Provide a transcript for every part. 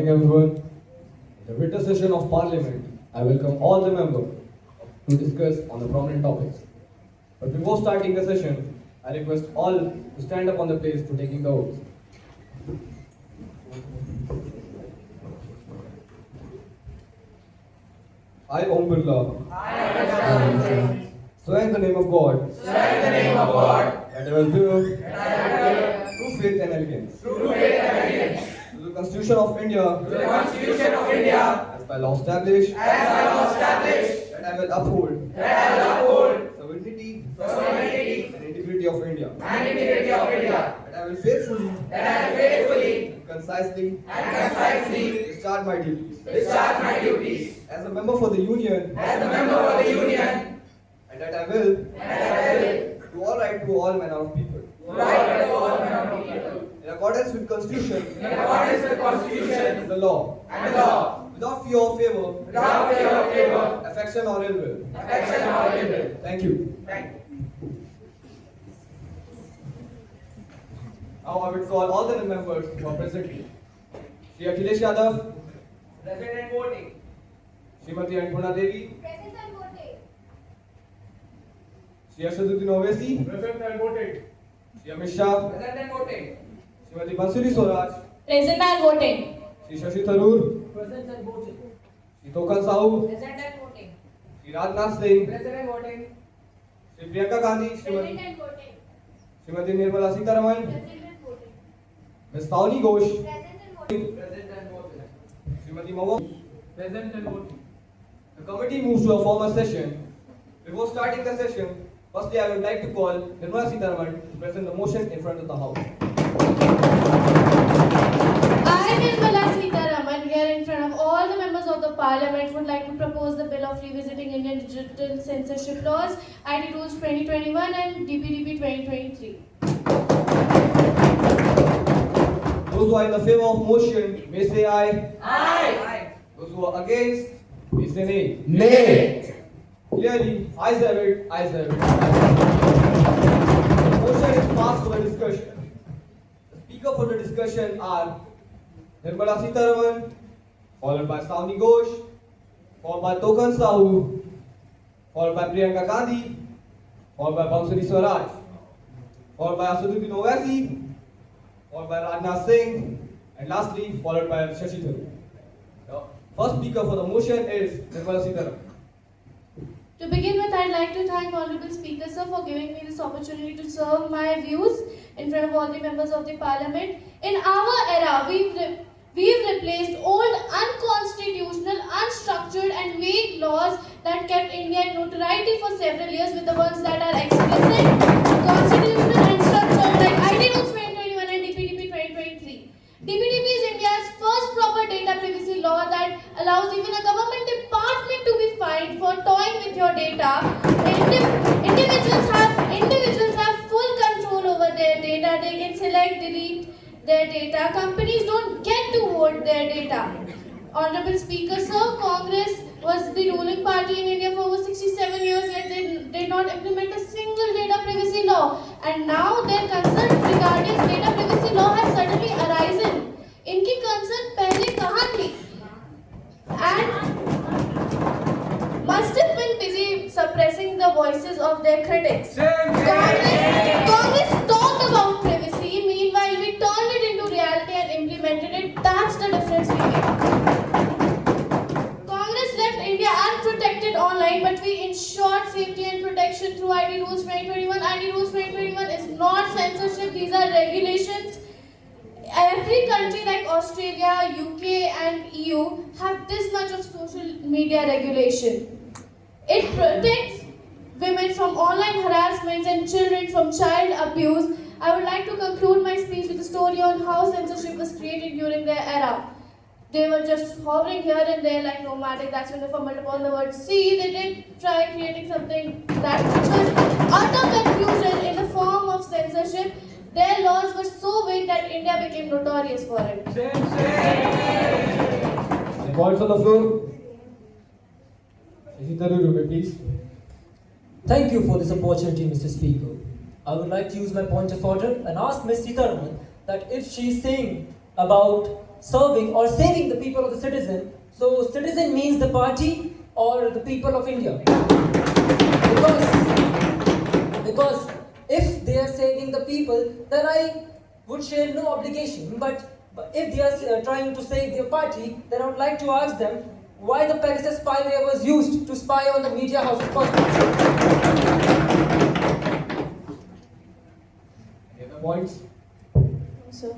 everyone. In the winter session of Parliament, I welcome all the members to discuss on the prominent topics. But before starting the session, I request all to stand up on the place to taking the oath. I, Om Birla, swear in the name of God that I will do true faith and allegiance to the Constitution of India as by law established, that I will uphold sovereignty and integrity of India, that I will faithfully and concisely discharge my duties as a member for the Union, and that I will do all right to all manner of people in accordance with Constitution and the law, without fear or favor, affection or ill will. Thank you. Now I would call all the members who are present here. Shri Akhilesh Yadav, Present and voting. Srimati Annapurna Devi, Present and voting. Shri Ashaduddin Owaisi, Present and voting. Shri Amit Shah, Present and voting. Srimati Bansuri Swaraj, Present and voting. Shri Shashi Tharoor, Present and voting. Shri Tokan Sahu, Present and voting. Shri Rajnath Singh, Present and voting. Shri Priyanka Gandhi, Present and voting. Srimati Nirmala Sitharaman, Present and voting. Ms. Tawni Ghosh, Present and voting. Present and voting. Srimati Mawam. Present and voting. The committee moves to a formal session. Before starting the session, firstly I would like to call Nirmala Sitharaman to present the motion in front of the House. I, Nirmala Sitharaman, here in front of all the members of the Parliament, would like to propose the bill of revisiting Indian digital censorship laws, ID rules 2021 and DPDP 2023. Those who are in the favor of motion may say aye. Aye. Those who are against may say nay. Nay. Clearly, ayes have it, ayes have it. The motion is passed for the discussion. The speaker for the discussion are Nirmala Sitharaman, followed by Tawni Ghosh, followed by Tokan Sahu, followed by Priyanka Gandhi, followed by Bansuri Swaraj, followed by Ashaduddin Owaisi, followed by Rajnath Singh, and lastly followed by Shashi Tharoor. The first speaker for the motion is Nirmala Sitharaman. To begin with, I'd like to thank Honorable Speaker Sir for giving me this opportunity to serve my views in front of all the members of the Parliament. In our era, we've replaced old, unconstitutional, unstructured and vague laws that kept India in notoriety for several years with the ones that are explicit, constitutional and structured like ID Rules 2021 and DPDP 2023. DPDP is India's first proper data privacy law that allows even a government department to be fined for toying with your data. Individuals have full control over their data. They can select, delete their data. Companies don't get to vote their data. Honorable Speaker Sir, Congress was the ruling party in India for over 67 years, yet they did not implement a single data privacy law. And now their concern regarding data privacy law has suddenly arisen. इनकी concern पहले कहाँ थी? And must have been busy suppressing the voices of their critics. Congress talked about privacy, meanwhile we turned it into reality and implemented it. That's the difference we make. Congress left India unprotected online, but we ensured safety and protection through ID Rules 2021. ID Rules 2021 is not censorship, these are regulations. Every country like Australia, UK and EU have this much of social media regulation. It protects women from online harassment and children from child abuse. I would like to conclude my speech with a story on how censorship was created during their era. They were just hovering here and there like nomadic. That's when they fumbled upon the word see. They did try creating something that which was utter confusion in the form of censorship. Their laws were so vague that India became notorious for it. The points on the floor. Shashi Tharoor, please. Thank you for this opportunity, Mr. Speaker. I would like to use my point of order and ask Ms. Sitharaman that if she is saying about serving or saving the people of the citizen. So citizen means the party or the people of India. Because if they are saving the people, then I would share no obligation. But if they are trying to save their party, then I would like to ask them why the Pegasus spyware was used to spy on the media houses first. Any other points? So,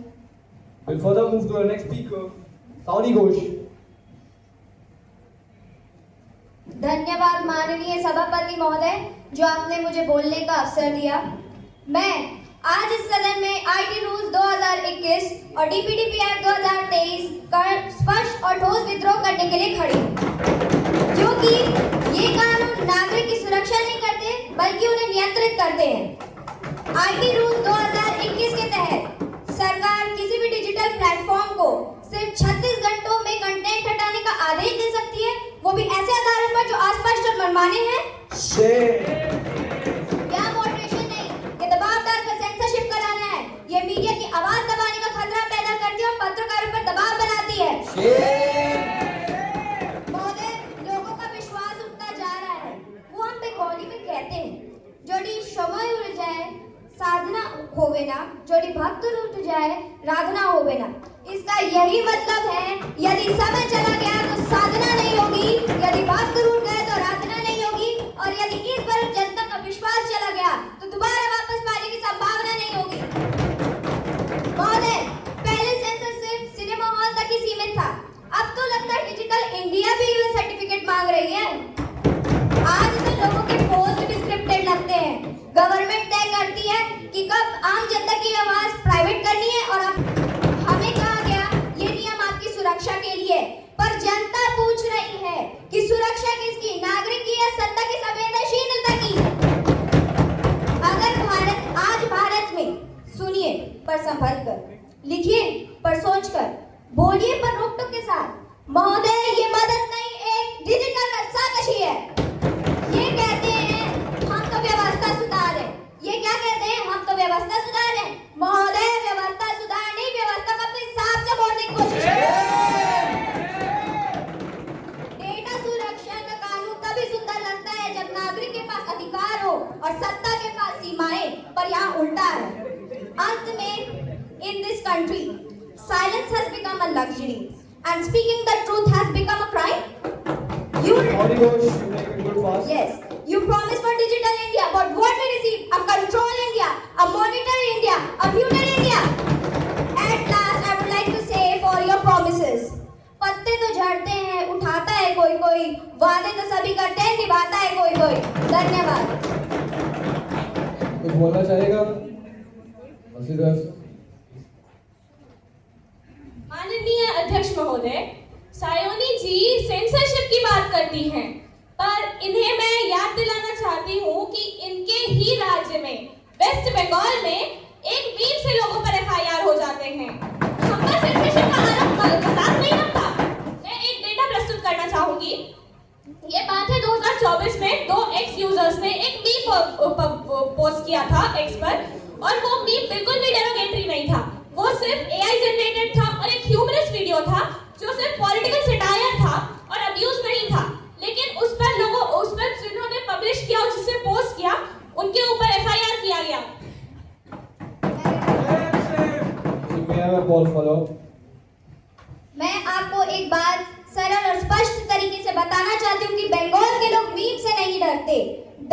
We'll further move to our next speaker, Sauni Ghosh. धन्यवाद माननीय सभापति महोदय जो आपने मुझे बोलने का अवसर दिया। मैं आज इस सदन में आईटी रूल्स 2021 और डीपीडीपी एक्ट 2023 का स्पष्ट और ठोस विद्रोह करने के लिए खड़ी हूँ, जो कि ये कानून नागरिक की सुरक्षा नहीं करते बल्कि उन्हें नियंत्रित करते हैं। आईटी रूल्स 2021 के तहत सरकार किसी भी डिजिटल प्लेटफॉर्म को सिर्फ 36 घंटों में कंटेंट हटाने का आदेश दे सकती है, वो भी ऐसे आधारों पर जो अस्पष्ट और मनमाने हैं। या मॉडरेशन नहीं, ये दबाव डालकर सेंसरशिप कराना है। ये मीडिया की आवाज दबाने का खतरा पैदा करती है और पत्रकारों पर दबाव बनाती है। महोदय, लोगों का विश्वास उठता जा रहा है। वो हम बंगाली में कहते हैं, जोड़ी समय उड़ जाए साधना होवे ना, जोड़ी भक्त उठ जाए राधना होवे ना। इसका यही मतलब है, यदि समय चला गया तो साधना नहीं होगी, यदि भक्त रूठ गए तो राधना नहीं होगी, और यदि इस पर जनता का विश्वास चला गया तो दोबारा वापस पाने की संभावना नहीं होगी। महोदय, पहले सेंसर सिर्फ सिनेमा हॉल तक ही सीमित था, अब तो लगता है डिजिटल इंडिया भी यूएस सर्टिफिकेट मांग रही है। आज तो लोगों के पोस्ट भी स्क्रिप्टेड लगते हैं। गवर्नमेंट तय करती है कि कब आम जनता की आवाज प्राइवेट करनी है, और अब हमें कहा गया ये नियम आपकी सुरक्षा के लिए, पर जनता पूछ रही है कि सुरक्षा किसकी, नागरिक की या सत्ता की संवेदनशीलता की। अगर आज भारत में सुनिए पर संभल कर, लिखिए पर सोच कर, बोलिए पर रोक टोक के साथ। महोदय, ये मदद नहीं, एक डिजिटल साजिश है। ये कहते हैं हम तो व्यवस्था सुधार है, ये क्या कहते हैं, हम तो व्यवस्था सुधार है। महोदय, व्यवस्था सुधार नहीं, व्यवस्था को अपने हिसाब से मोड़ने की कोशिश डेटा सुरक्षा का कानून तभी सुंदर लगता है जब नागरिक के पास अधिकार हो और सत्ता के पास सीमाएं, पर यहाँ उल्टा है। अंत में, in this country, silence has become a luxury and speaking the truth has become a crime. Sauni Ghosh, you make it good fast. Yes, you promised for digital India, but what we receive? A control India, a monitor India, a feudal India. At last, I would like to say for your promises. पत्ते तो झड़ते हैं, उठाता है कोई कोई, वादे तो सभी करते हैं, निभाता है कोई कोई। धन्यवाद। कुछ बोलना चाहेगा? मसीदर। माननीय अध्यक्ष महोदय, सायोनी जी सेंसरशिप की बात करती हैं, पर इन्हें मैं याद दिलाना चाहती हूँ कि इनके ही राज्य में वेस्ट बंगाल में एक मीम से लोगों पर एफआईआर हो जाते हैं। हम पर सेंसरशिप का आरोप मजाक नहीं लगता। मैं एक डेटा प्रस्तुत करना चाहूंगी। ये बात है 2024 में 2 एक्स यूजर्स ने एक मीम पोस्ट किया था एक्स पर, और वो मीम बिल्कुल भी डेरोगेटरी नहीं था। वो सिर्फ एआई जनरेटेड था और एक ह्यूमरस वीडियो था जो सिर्फ पॉलिटिकल सटायर था और अब्यूज नहीं था। लेकिन उस पर जिन्होंने पब्लिश किया और जिसे पोस्ट किया, उनके ऊपर एफआईआर किया गया। मैं आपको एक बात सरल और स्पष्ट तरीके से बताना चाहती हूँ कि बंगाल के लोग मीम से नहीं डरते।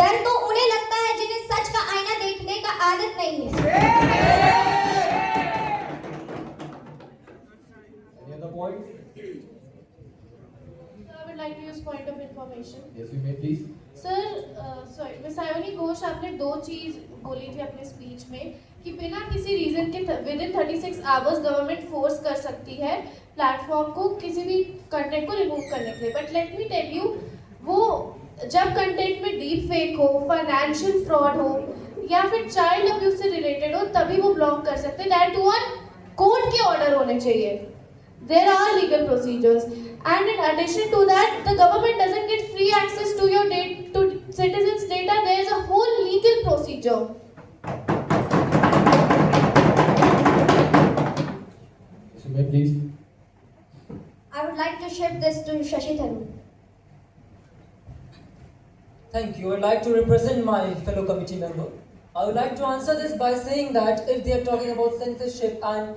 डर तो उन्हें लगता है जिन्हें सच का आईना देखने का आदत नहीं है। Any other point? I would like to use point of information. Yes, you may please. Sir, sorry, miss Sayoni Ghosh, आपने 2 चीज बोली थी अपने स्पीच में कि बिना किसी रीजन के with in 36 hours government force कर सकती है प्लेटफॉर्म को किसी भी कंटेंट को रिमूव करने के लिए। But let me tell you, वो जब कंटेंट में डीप फेक हो, फाइनेंशियल फ्रॉड हो या फिर चाइल्ड अब्यूज से रिलेटेड हो, तभी वो ब्लॉक कर सकते हैं। दैट वन कोर्ट के ऑर्डर होने चाहिए। There are legal procedures, and in addition to that, the government doesn't get free access to your to citizens' data. There is a whole legal procedure. Yes, you may please. I would like to shift this to Shashi Tharoor. Thank you. I'd like to represent my fellow committee member. I would like to answer this by saying that if they are talking about censorship and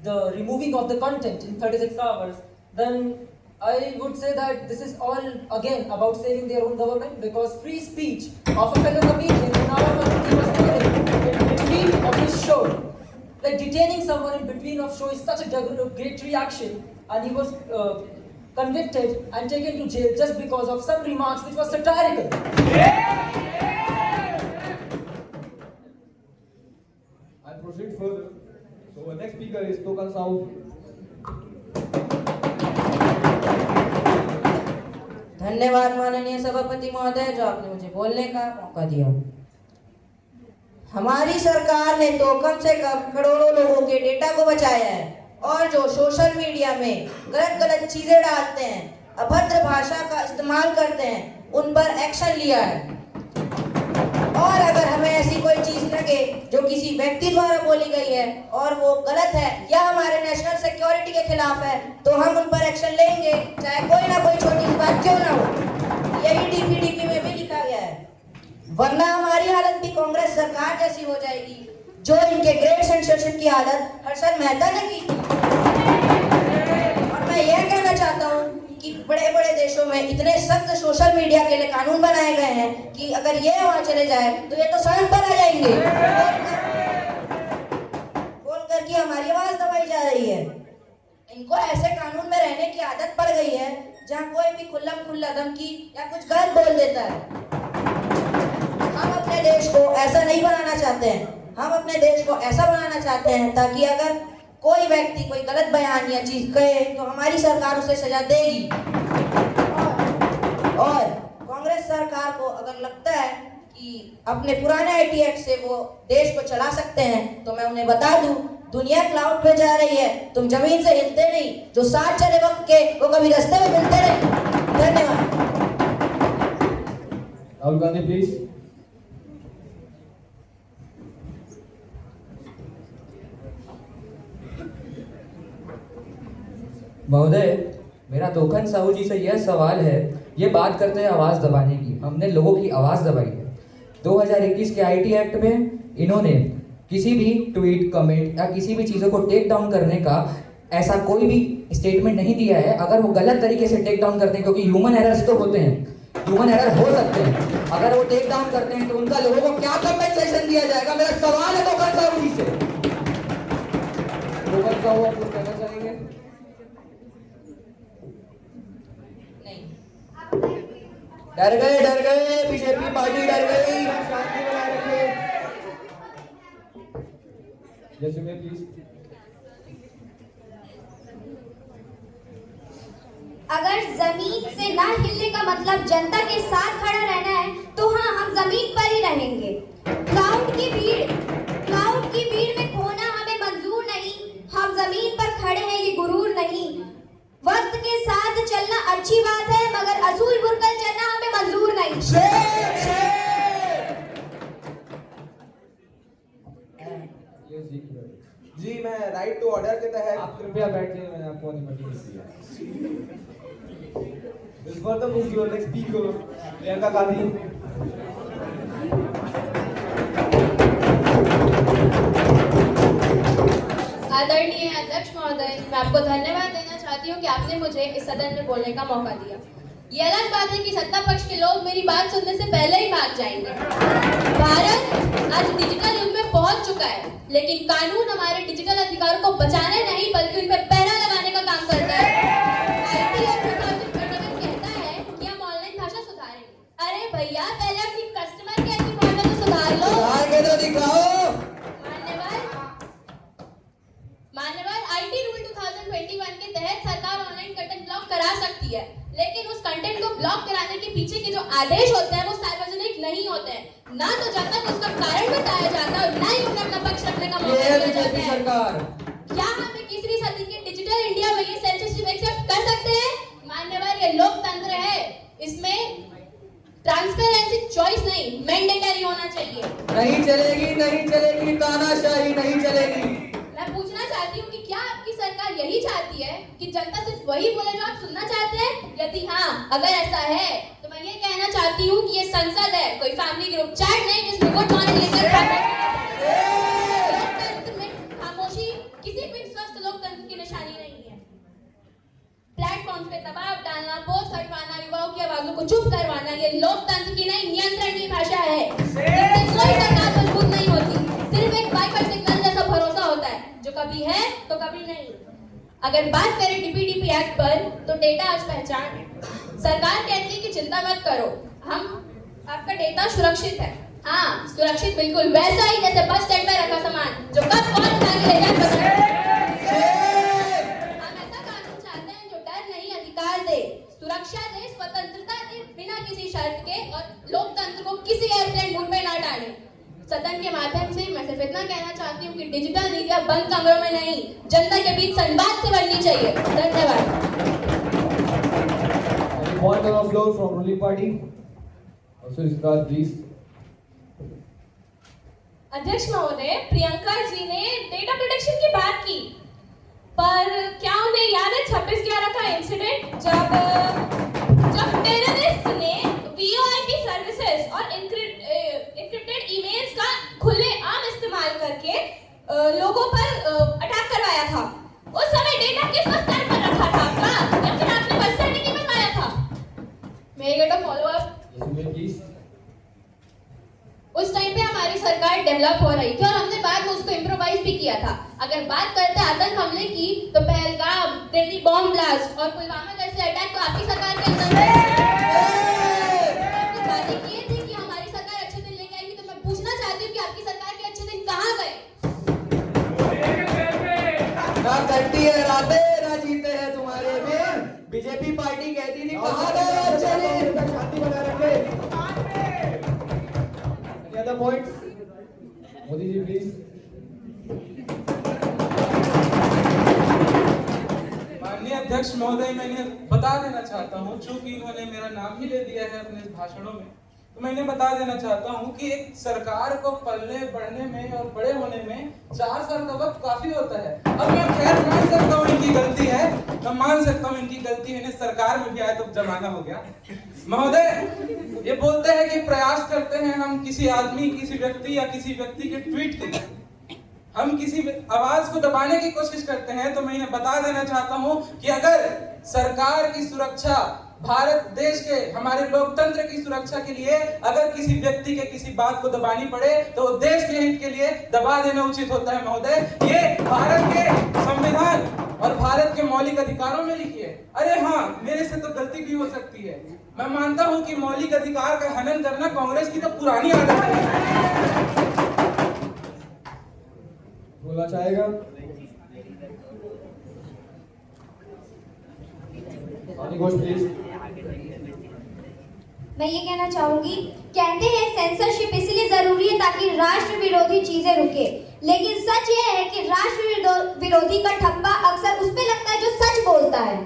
the removing of the content in 36 hours, then I would say that this is all again about saving their own government, because free speech of a fellow comedian in our committee was taken in between of his show. Like detaining someone in between of show is such a great reaction, and he was convicted and taken to jail just because of some remarks which was satirical. I'll proceed further. So, our next speaker is Tokan Sahu. धन्यवाद माननीय सभापति महोदय, जो आपने मुझे बोलने का मौका दिया। हमारी सरकार ने तो कम से कम करोड़ों लोगों के डेटा को बचाया है, और जो सोशल मीडिया में गलत चीजें डालते हैं, अभद्र भाषा का इस्तेमाल करते हैं, उन पर एक्शन लिया है। और अगर हमें ऐसी कोई चीज लगे जो किसी व्यक्ति द्वारा बोली गई है और वो गलत है या हमारे नेशनल सिक्योरिटी के खिलाफ है, तो हम उन पर एक्शन लेंगे, चाहे कोई ना कोई छोटी सी बात क्यों ना हो। यही डीपीडीपी में भी लिखा गया है। वरना हमारी हालत भी कांग्रेस सरकार जैसी हो जाएगी, जो इनके ग्रेट सेंसरशिप की हालत हर्षद मेहता ने की। और मैं यह कहना चाहता हूँ कि बड़े बड़े देशों में इतने सख्त सोशल मीडिया के लिए कानून बनाए गए हैं कि अगर ये वहां चले जाए तो ये तो सड़क पर आ जाएंगे बोलकर कि हमारी आवाज दबाई जा रही है। इनको ऐसे कानून में रहने की आदत पड़ गई है जहां कोई भी खुल्लम खुल्ला धमकी या कुछ गलत बोल देता है। हम अपने देश को ऐसा नहीं बनाना चाहते हैं। हम अपने देश को ऐसा बनाना चाहते हैं ताकि अगर कोई व्यक्ति कोई गलत बयान या चीज कहे तो हमारी सरकार उसे सजा देगी। और कांग्रेस सरकार को अगर लगता है कि अपने पुराने आईटी एक्ट से वो देश को चला सकते हैं, तो मैं उन्हें बता दूं, दुनिया क्लाउड पे जा रही है, तुम जमीन से हिलते नहीं। जो साथ चले वक्त के वो कभी रास्ते में मिलते नहीं। धन्यवाद। Rahul Gandhi, please. महोदय, मेरा तोखन साहू जी से यह सवाल है, ये बात करते हैं आवाज़ दबाने की। हमने लोगों की आवाज़ दबाई है। 2021 के आईटी एक्ट में इन्होंने किसी भी ट्वीट, कमेंट या किसी भी चीज़ों को टेक डाउन करने का ऐसा कोई भी स्टेटमेंट नहीं दिया है। अगर वो गलत तरीके से टेक डाउन करते हैं, क्योंकि ह्यूमन एरर्स तो होते हैं, ह्यूमन एरर हो सकते हैं, अगर वो टेक डाउन करते हैं तो उनका लोगों को क्या कंपेंसेशन दिया जाएगा? मेरा सवाल है तोखन साहू जी से। तोकन साहू, आप कुछ कहना चाहेंगे? डर गए, बीजेपी पार्टी डर गई। शांति बनाए रखिए। Yes, you may please. अगर जमीन से ना हिलने का मतलब जनता के साथ खड़ा रहना है, तो हाँ, हम जमीन पर ही रहेंगे। क्राउड की भीड़ में खोना हमें मंजूर नहीं। हम जमीन पर खड़े हैं, ये गुरूर नहीं। वक्त के साथ चलना अच्छी बात है, मगर असूल भूलकर चलना हमें मंजूर नहीं। जी, मैं राइट टू ऑर्डर के तहत आप कृपया बैठ जाइए, मैंने आपको अनुमति दी है। We'll further move to our next speaker, Priyanka Gandhi. आदरणीय अध्यक्ष महोदय, मैं आपको धन्यवाद देना चाहती हूँ कि आपने मुझे इस सदन में बोलने का मौका दिया। ये अलग बात है कि सत्ता पक्ष के लोग मेरी बात सुनने से पहले ही भाग जाएंगे। भारत आज डिजिटल युग में पहुंच चुका है, लेकिन कानून हमारे डिजिटल अधिकारों को बचाने नहीं बल्कि उन पर पहरा लगाने का काम करता है। आईटी एक्ट 2021 कहता है कि हम ऑनलाइन भाषा सुधारेंगे। अरे भैया, पहले अपनी कस्टमर केयर की भाषा तो सुधार लो। सुधार के तो दिखाओ। मान्यवर आईटी रूल 2021 के तहत सरकार ऑनलाइन कंटेंट ब्लॉक करा सकती है, लेकिन उस कंटेंट को ब्लॉक कराने के पीछे के जो आदेश होते हैं वो सार्वजनिक नहीं होते हैं। ना तो जब तक उसका कारण बताया जाता है और ना ही उन्हें अपना पक्ष रखने का मौका दिया जाता है। सरकार, क्या हम 21वीं सदी के डिजिटल इंडिया में ये सेंसरशिप एक्सेप्ट कर सकते हैं? मान्यवर, ये लोकतंत्र है, इसमें ट्रांसपेरेंसी चॉइस नहीं, मैंडेटरी होना चाहिए। नहीं चलेगी, तानाशाही नहीं चलेगी। मैं पूछना चाहती हूँ कि क्या आपकी सरकार यही चाहती है कि कि जनता सिर्फ वही बोले जो आप सुनना चाहते हैं? यदि हाँ, अगर ऐसा है तो मैं ये कहना चाहती हूँ कि ये संसद है, कोई फैमिली ग्रुप चैट नहीं जिसमें गुड मॉर्निंग लिखकर लोकतंत्र में खामोशी किसी भी स्वस्थ लोकतंत्र की निशानी नहीं है। प्लेटफॉर्म पे दबाव डालना, पोस्ट हटवाना, युवाओं की आवाजों को चुप करवाना, ये लोकतंत्र की नहीं नियंत्रण की भाषा है। इससे कोई सरकार मजबूत नहीं होती, सिर्फ एक वाईफाई सिग्नल जैसा भरोसा होता है जो कभी है तो कभी नहीं। अगर बात करें डीपीडीपी एक्ट पर तो डेटा आज पहचान है। सरकार कहती है कि चिंता मत करो, हम आपका डेटा सुरक्षित है। हाँ, सुरक्षित बिल्कुल वैसा ही जैसे बस स्टैंड पर रखा सामान जो कब कौन उठा के ले जाए। हम ऐसा कानून चाहते हैं जो डर नहीं अधिकार दे, सुरक्षा दे, स्वतंत्रता दे बिना किसी शर्त के और लोकतंत्र को किसी एयरप्लेन मोड में ना डाले। सदन के माध्यम से मैं सिर्फ इतना कहना चाहती हूँ कि डिजिटल मीडिया बंद कमरों में नहीं, जनता के बीच संवाद से बननी चाहिए। धन्यवाद। Point on the floor from ruling party. Also, Raj, please. अध्यक्ष महोदय, प्रियंका जी ने डेटा प्रोटेक्शन की बात की, पर क्या उन्हें याद है 26/11 का इंसिडेंट जब टेररिस्ट ने VoIP सर्विसेज और एन्क्रिप्टेड ईमेल्स का खुलेआम इस्तेमाल करके लोगों पर अटैक करवाया था? उस समय डेटा किस स्तर पर रखा था आपका, या फिर आपने बस स्टैंड नहीं बनवाया था? May I get a follow up? Yes, please. उस टाइम पे हमारी सरकार डेवलप हो रही थी और हमने बाद में उसको इम्प्रोवाइज भी किया था। अगर बात करते आतंक हमले की तो पहलगाम, दिल्ली बॉम्ब ब्लास्ट और पुलवामा जैसे अटैक तो आपकी सरकार के अंदर वादे किए थे कि हमारी सरकार अच्छे दिन लेके आएगी, तो मैं पूछना चाहती हूँ कि आपकी सरकार के अच्छे दिन कहाँ गए? ना करती है रातें ना जीते हैं तुम्हारे में। बीजेपी पार्टी कहती थी कहाँ गए चले शांति बना रखे। Any other points? Modi ji, please. माननीय अध्यक्ष महोदय, मैं बता देना चाहता हूं, चूंकि इन्होंने मेरा नाम ही ले दिया है अपने भाषणों में, तो मैं इन्हें बता देना चाहता हूं कि एक सरकार को पलने बढ़ने में और बड़े होने में 4 साल का वक्त काफी होता है। अब मैं खैर मान सकता हूं इनकी गलती है, मैं मान सकता हूं इनकी गलती है, इन्हें सरकार में भी आए तो जमाना हो गया। महोदय, ये बोलते हैं कि प्रयास करते हैं हम किसी आदमी, किसी व्यक्ति या किसी व्यक्ति के ट्वीट के हम किसी आवाज को दबाने की कोशिश करते हैं, तो मैं इन्हें बता देना चाहता हूं कि अगर सरकार की सुरक्षा, भारत देश के हमारे लोकतंत्र की सुरक्षा के लिए अगर किसी व्यक्ति के किसी बात को दबानी पड़े तो देश के हित के लिए दबा देना उचित होता है। महोदय, ये भारत के संविधान और भारत के मौलिक अधिकारों में लिखी है। अरे हाँ, मेरे से तो गलती भी हो सकती है। मैं मानता हूं कि मौलिक अधिकार का हनन करना कांग्रेस की तो पुरानी आदत है। बोलना चाहेगा? घोष प्लीज। मैं ये कहना चाहूंगी, कहते हैं सेंसरशिप इसलिए जरूरी है ताकि राष्ट्र विरोधी चीजें रुके, लेकिन सच ये है कि राष्ट्र विरोधी का ठप्पा अक्सर उस पे लगता है जो सच बोलता है।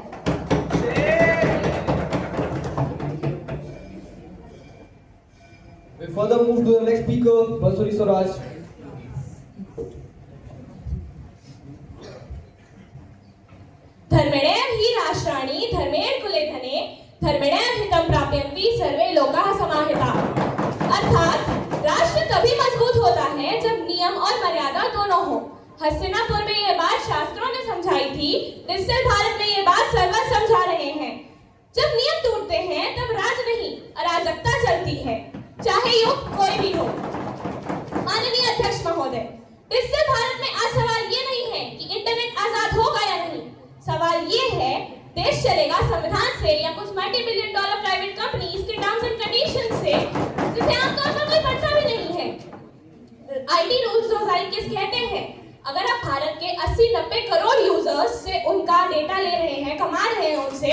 We further move to the next speaker, Balsuri Swaraj. धर्मिणेव हि राष्ट्राणि धर्मेण कुले धने धर्मिणेव हितं प्राप्यन्ति सर्वे लोकाः समाहिताः। अर्थात राष्ट्र तभी मजबूत होता है जब नियम और मर्यादा दोनों हो। हस्तिनापुर में ये बात शास्त्रों ने समझाई थी, डिजिटल भारत में ये बात सर्वज समझा रहे हैं। जब नियम टूटते हैं तब राज नहीं अराजकता चलती है, चाहे युग कोई भी हो। माननीय अध्यक्ष महोदय, डिजिटल भारत में आज सवाल ये नहीं है कि इंटरनेट आजाद होगा या नहीं, सवाल ये है देश चलेगा संविधान से या कुछ $multi-billion प्राइवेट कंपनीज के टर्म्स एंड कंडीशन से, जिसे आमतौर पर कोई पढ़ता भी नहीं है। आईटी रूल्स 2021 कहते हैं अगर आप भारत के 80-90 करोड़ यूजर्स से उनका डेटा ले रहे हैं, कमा रहे हैं उनसे,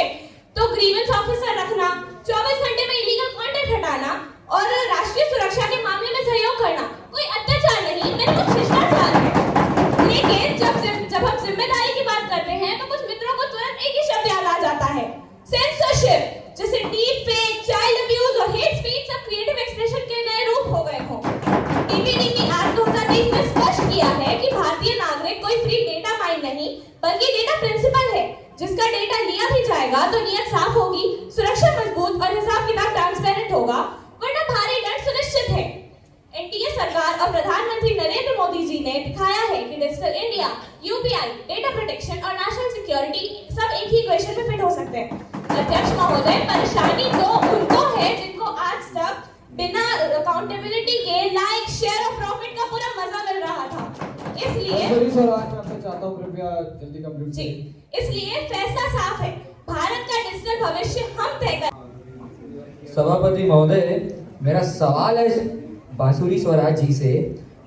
तो ग्रीवेंस ऑफिसर रखना, 24 घंटे में इलीगल कंटेंट हटाना और राष्ट्रीय सुरक्षा के मामले में सहयोग करना कोई अत्याचार नहीं, मेरे कुछ शिष्टाचार है। लेकिन जब हम जिम्मेदारी की बात करते हैं तो कुछ मित्रों को तुरंत एक ही शब्द याद आ जाता है, सेंसरशिप। जैसे डीप फेक, चाइल्ड अब्यूज और हेट स्पीच सब क्रिएटिव एक्सप्रेशन के नए रूप हो गए हों। डीपीडीपी एक्ट 2023 ने स्पष्ट किया है कि भारतीय नागरिक कोई फ्री डेटा माइन नहीं बल्कि डेटा प्रिंसिपल है, जिसका इसका डेटा लिया भी जाएगा तो नीयत साफ होगी, सुरक्षा मजबूत और हिसाब किताब ट्रांसपेरेंट होगा, वरना भारी दंड सुनिश्चित है। एनडीए सरकार और प्रधानमंत्री नरेंद्र मोदी जी ने दिखाया है कि digital India, UPI, data protection और नेशनल सिक्योरिटी सब एक ही इक्वेशन में फिट हो सकते हैं। अध्यक्ष महोदय, परेशानी तो उनको है जिनको आज तक बिना अकाउंटेबिलिटी के लाइक, शेयर और प्रॉफिट का पूरा मजा मिल रहा था। इसलिए सर, आज मैं आपसे चाहता हूँ कृपया जल्दी कंप्लीट जी, इसलिए फैसला साफ है, भारत का डिजिटल भविष्य हम तय कर। सभापति महोदय, मेरा सवाल है बांसुरी स्वराज जी से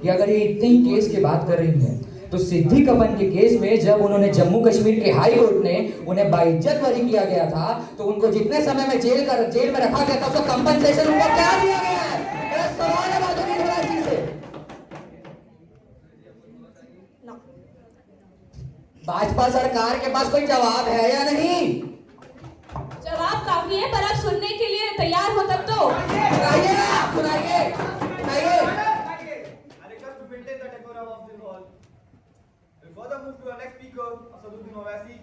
कि अगर ये इतने ही केस की बात कर रही हैं तो सिद्धि कपन के केस में जब उन्होंने जम्मू कश्मीर के हाई कोर्ट ने उन्हें बाइज्जत बरी किया गया था तो उनको जितने समय में जेल में रखा गया था उसका कंपनसेशन उनको क्या दिया गया है? मेरा सवाल है बांसुरी स्वराज जी से। भाजपा सरकार के पास कोई जवाब है या नहीं? जवाब काफी है, पर आप सुनने के लिए तैयार हो तब तो सुनाइए ना, सुनाइए, सुनाइए। I request to maintain the decorum of the hall. We'll further move to our next speaker, Asaduddin Owaisi.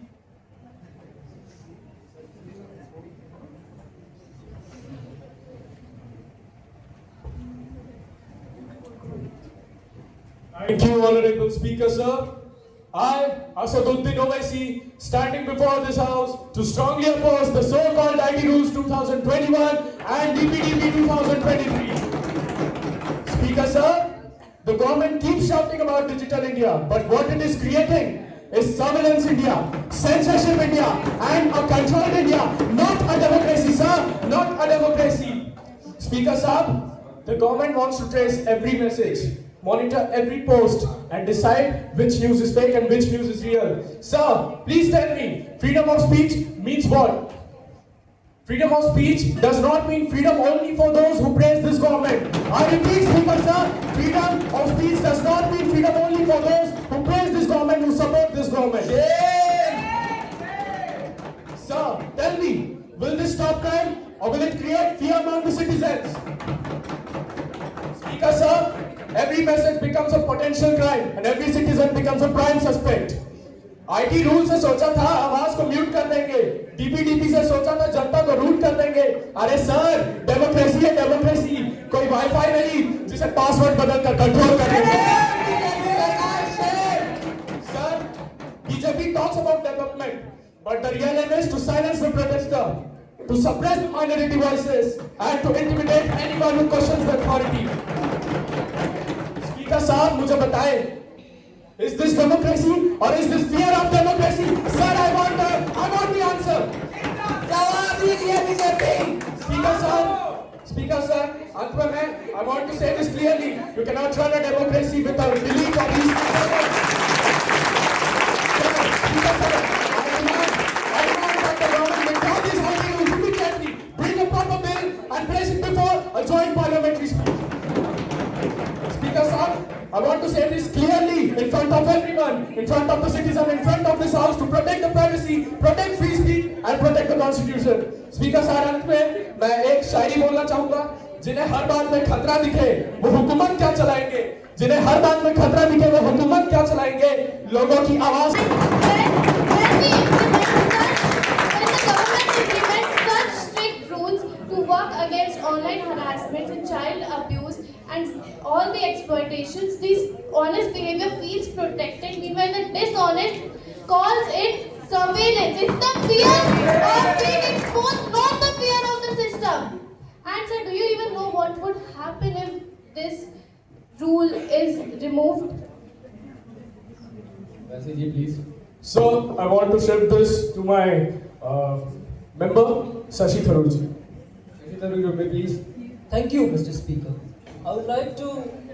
Thank you, Honorable Speaker, sir. I, Asaduddin Owaisi, standing before this House to strongly oppose the so-called IT Rules 2021 and DPDP 2023. Speaker, sir, the government keeps shouting about Digital India, but what it is creating is Surveillance India, Censorship India, and a controlled India, not a democracy, sir, not a democracy. Speaker, sir, the government wants to trace every message, monitor every post and decide which news is fake and which news is real. Sir, please tell me, freedom of speech means what? Freedom of speech does not mean freedom only for those who praise this government. I repeat, Speaker, sir, freedom of speech does not mean freedom only for those who praise this government, who support this government. Sir, tell me, will this stop crime or will it create fear among the citizens? Speaker, sir, every message becomes a potential crime and every citizen becomes a prime suspect. IT rule से सोचा था आवाज को mute कर देंगे, DPDP से सोचा था जनता को रूट कर देंगे। अरे सर, डेमोक्रेसी है डेमोक्रेसी, कोई वाईफाई नहीं जिसे पासवर्ड बदल कर कंट्रोल कर देंगे। Sir, BJP talks about development, but the real aim is to silence the protester, to suppress the minority voices, and to intimidate anyone who questions the authority. Speaker साहब, मुझे बताएं, is this democracy or is this fear of democracy? Sir, I want the answer. जवाब दीजिए BJP. Speaker sir, अंत में मैं I want to say this clearly. You cannot run a democracy without belief or these. Speaker sir, I demand that the government withdraw these IT rules immediately, bring a proper bill and place it before a joint parliamentary speech. Speaker sir, I want to say this clearly in front of everyone, in front of the citizen, in front of this house to protect the privacy, protect free speech and protect the constitution. Speaker sir, अंत में मैं एक शायरी बोलना चाहूँगा, जिन्हें हर बात में खतरा दिखे वो हुकूमत क्या चलाएंगे, जिन्हें हर बात में खतरा दिखे वो हुकूमत क्या चलाएंगे, लोगों की आवाज। When the government implements such strict rules to work against online harassment and child abuse and all the exploitations, this honest behavior feels protected. Meanwhile, the dishonest calls it surveillance. It's the fear of being exposed, not the fear of the system. And sir, do you even know what would happen if this rule is removed? वैसे जी please. So I want to shift this to my member Shashi Tharoor ji. Shashi Tharoor ji, please. Thank you, Mr. Speaker. I would like to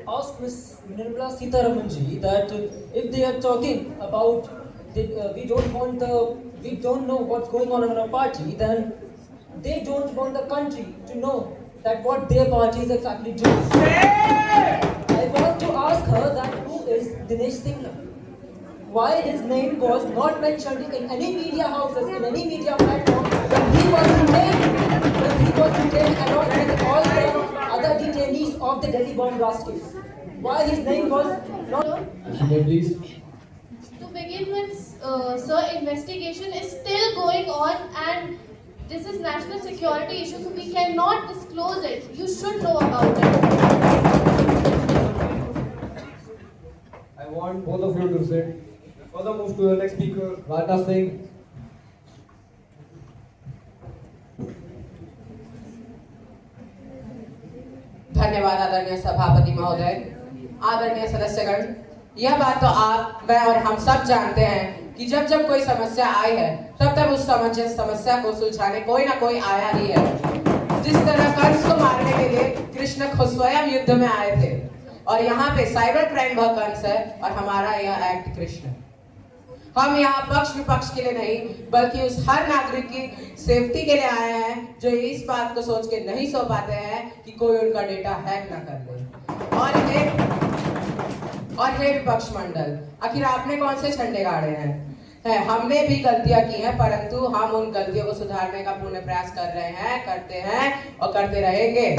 ask Ms. Nirmala Sitharaman ji that if they are talking about we don't know what's going on in our party, then they don't want the country to know that what their party is exactly doing. I want to ask her that who is Dinesh Singla? Why his name was not mentioned in any media houses, in any media platform when he was detained along with all the other detainees of the Delhi bomb blast case. Why his name was not... Please. To begin with, sir, investigation is still going on and this is national security issue, so we cannot disclose it. You should know about it. I want both of you to sit. Further move to the next speaker, Rajnath Singh. धन्यवाद आदरणीय सभापति महोदय, आदरणीय सदस्यगण। यह बात तो आप, मैं और हम सब जानते हैं कि जब जब कोई समस्या आई है तब तब उस समस्या को सुलझाने कोई ना कोई आया ही है। जिस तरह कंस को मारने के लिए कृष्ण खुद स्वयं युद्ध में आए थे और यहाँ पे साइबर क्राइम वह कंस है और हमारा यह एक्ट कृष्ण। हम यहाँ पक्ष विपक्ष के लिए नहीं बल्कि उस हर नागरिक की सेफ्टी के लिए आए हैं जो इस बात को सोच के नहीं सो पाते हैं कि कोई उनका डेटा हैक ना कर ले। और हे विपक्ष मंडल, आखिर आपने कौन से झंडे गाड़े हैं? हमने भी गलतियां की हैं, परंतु हम उन गलतियों को सुधारने का पूर्ण प्रयास कर रहे हैं, करते हैं और करते रहेंगे।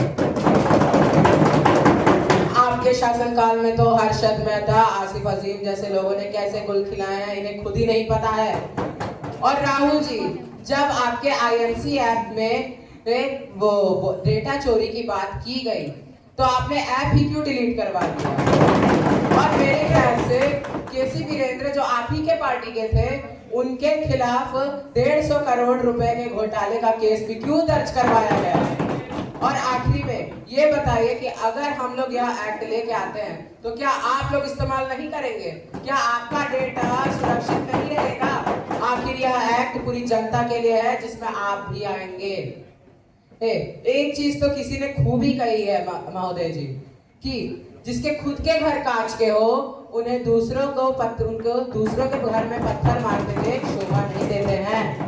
आपके शासनकाल में तो हर्षद मेहता, आसिफ अजीम जैसे लोगों ने कैसे गुल खिलाए हैं इन्हें खुद ही नहीं पता है। और राहुल जी, जब आपके आईएनसी ऐप में वो डेटा चोरी की बात की गई तो आपने ऐप ही क्यों डिलीट करवा दिया? और मेरे ख्याल से केसी वीरेंद्र जो आप ही के पार्टी के थे उनके खिलाफ 150 करोड़ रुपए के घोटाले का केस भी क्यों दर्ज करवाया गया है? और आखिरी में ये बताइए कि अगर हम लोग यह एक्ट लेके आते हैं तो क्या आप लोग इस्तेमाल नहीं करेंगे? क्या आपका डेटा सुरक्षित नहीं रहेगा? आखिर यह एक्ट पूरी जनता के लिए है जिसमें आप भी आएंगे। एक चीज तो किसी ने खूब ही कही है महोदय जी कि जिसके खुद के घर कांच के हो उन्हें दूसरों के घर में पत्थर मारते हुए शोभा नहीं देते हैं।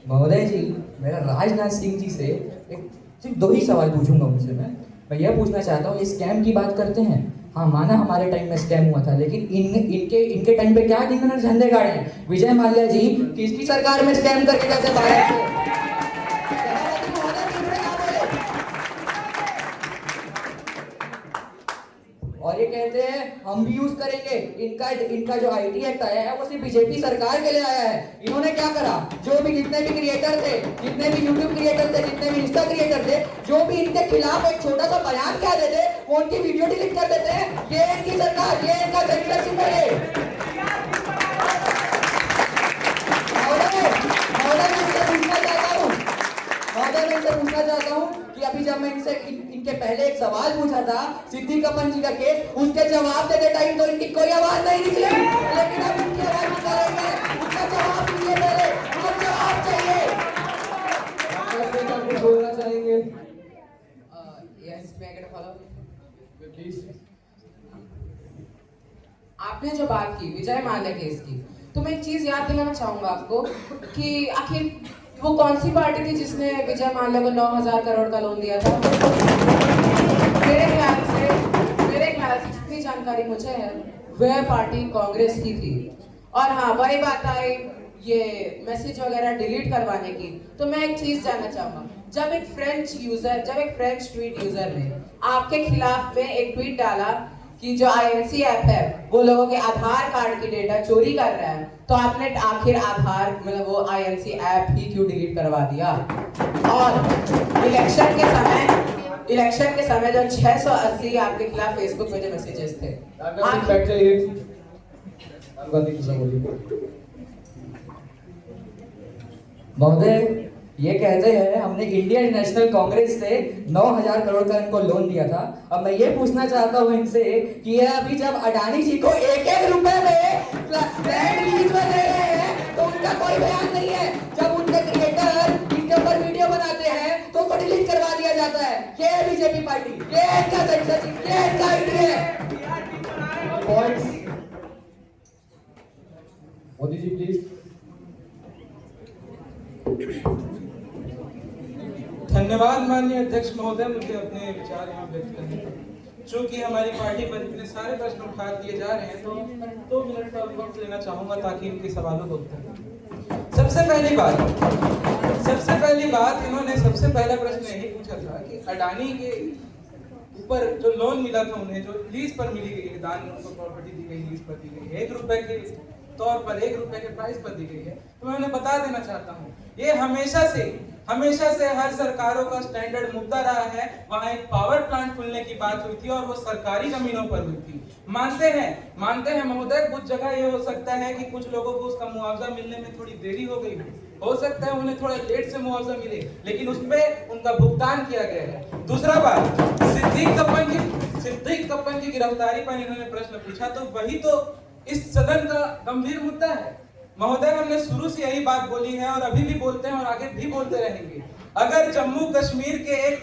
महोदय जी, मेरा राजनाथ सिंह जी से एक सिर्फ 2 ही सवाल पूछूंगा उनसे। मैं यह पूछना चाहता हूँ, ये स्कैम की बात करते हैं, हाँ माना हमारे टाइम में स्कैम हुआ था, लेकिन इनके टाइम पे क्या इन्होंने झंडे गाड़े हैं? विजय माल्या जी किसकी सरकार में स्कैम करके जाते भारत से? और ये कहते हैं हम भी यूज करेंगे। इनका जो आईटी एक्ट आया है वो सिर्फ बीजेपी सरकार के लिए आया है। इन्होंने क्या करा, जो भी जितने भी क्रिएटर थे, जितने भी यूट्यूब क्रिएटर थे, जितने भी इंस्टा क्रिएटर थे, जो भी इनके खिलाफ एक छोटा सा बयान कह देते वो उनकी वीडियो डिलीट कर देते हैं। ये इनकी सरकार, ये इनका सेक्रेटरी है। मैं इनसे पूछना चाहता हूँ कि अभी जब मैं इनके पहले एक सवाल पूछा था सिद्दीक अपन जी का केस, उसके जवाब देते टाइम तो इनकी कोई आवाज नहीं निकली, लेकिन अब इनकी आवाज निकालेंगे, उसका जवाब दीजिए पहले, उसका जवाब चाहिए। कुछ बोलना चाहेंगे? यस, मैं कैन फॉलो प्लीज। आपने जो बात की विजय माल्या केस की, तो मैं एक चीज याद दिलाना चाहूंगा आपको कि आखिर वो कौन सी पार्टी थी जिसने विजय माल्या को 9,000 करोड़ का लोन दिया था? मेरे ख्याल से जितनी जानकारी मुझे है वह पार्टी कांग्रेस की थी। और हाँ, वही बात आई ये मैसेज वगैरह डिलीट करवाने की, तो मैं एक चीज जानना चाहूंगा, जब एक फ्रेंच ट्वीट यूजर ने आपके खिलाफ में एक ट्वीट डाला कि जो आईएनसी ऐप है वो लोगों के आधार कार्ड की डेटा चोरी कर रहा है, तो आपने आखिर वो आईएनसी ऐप ही क्यों डिलीट करवा दिया? और इलेक्शन के समय जो 680 आपके खिलाफ फेसबुक पे जो मैसेजेस थे, महोदय ये कहते हैं हमने इंडियन नेशनल कांग्रेस से 9,000 करोड़ का इनको लोन दिया था। अब मैं ये पूछना चाहता हूँ इनसे कि ये अभी जब अडानी जी को 1-1 रुपए में लैंड लीज में दे रहे हैं तो उनका कोई बयान नहीं है। जब उनके क्रिएटर इनके ऊपर वीडियो बनाते हैं तो उनको डिलीट करवा दिया जाता है। ये बीजेपी पार्टी, ये इनका सेक्रेटरी, ये इनका आईटी है। मोदी जी प्लीज। धन्यवाद माननीय अध्यक्ष महोदय, मुझे अपने विचार यहाँ व्यक्त करने पर। चूंकि हमारी पार्टी पर इतने सारे प्रश्न उठा दिए जा रहे हैं तो 2 मिनट का वक्त लेना चाहूंगा ताकि इनके सवालों को उत्तर। सबसे पहली बात, सबसे पहली बात, इन्होंने सबसे पहला प्रश्न यही पूछा था कि अडानी के ऊपर जो लोन मिला था उन्हें, जो लीज पर मिली गई है, दान उनको प्रॉपर्टी दी गई, लीज पर दी गई है, 1 रुपए के तौर पर, 1 रुपए के प्राइस पर दी गई है। तो मैं उन्हें बता देना चाहता हूँ, ये हमेशा से हर सरकारों का स्टैंडर्ड मुद्दा रहा है। वहां एक पावर प्लांट खुलने की बात हुई थी और वो सरकारी जमीनों पर हुई थी। मानते हैं महोदय, कुछ जगह ये हो सकता है कि कुछ लोगों को उसका मुआवजा मिलने में थोड़ी देरी हो गई हो सकता है उन्हें थोड़ा लेट से मुआवजा मिले, लेकिन उसपे उनका भुगतान किया गया है। दूसरा बात, सिद्दीक कप्पन की गिरफ्तारी पर इन्होंने प्रश्न पूछा, तो वही तो इस सदन का गंभीर मुद्दा है। महोदय, हमने शुरू से यही बात बोली है और अभी भी बोलते हैं और आगे भी बोलते रहेंगे। अगर जम्मू कश्मीर के एक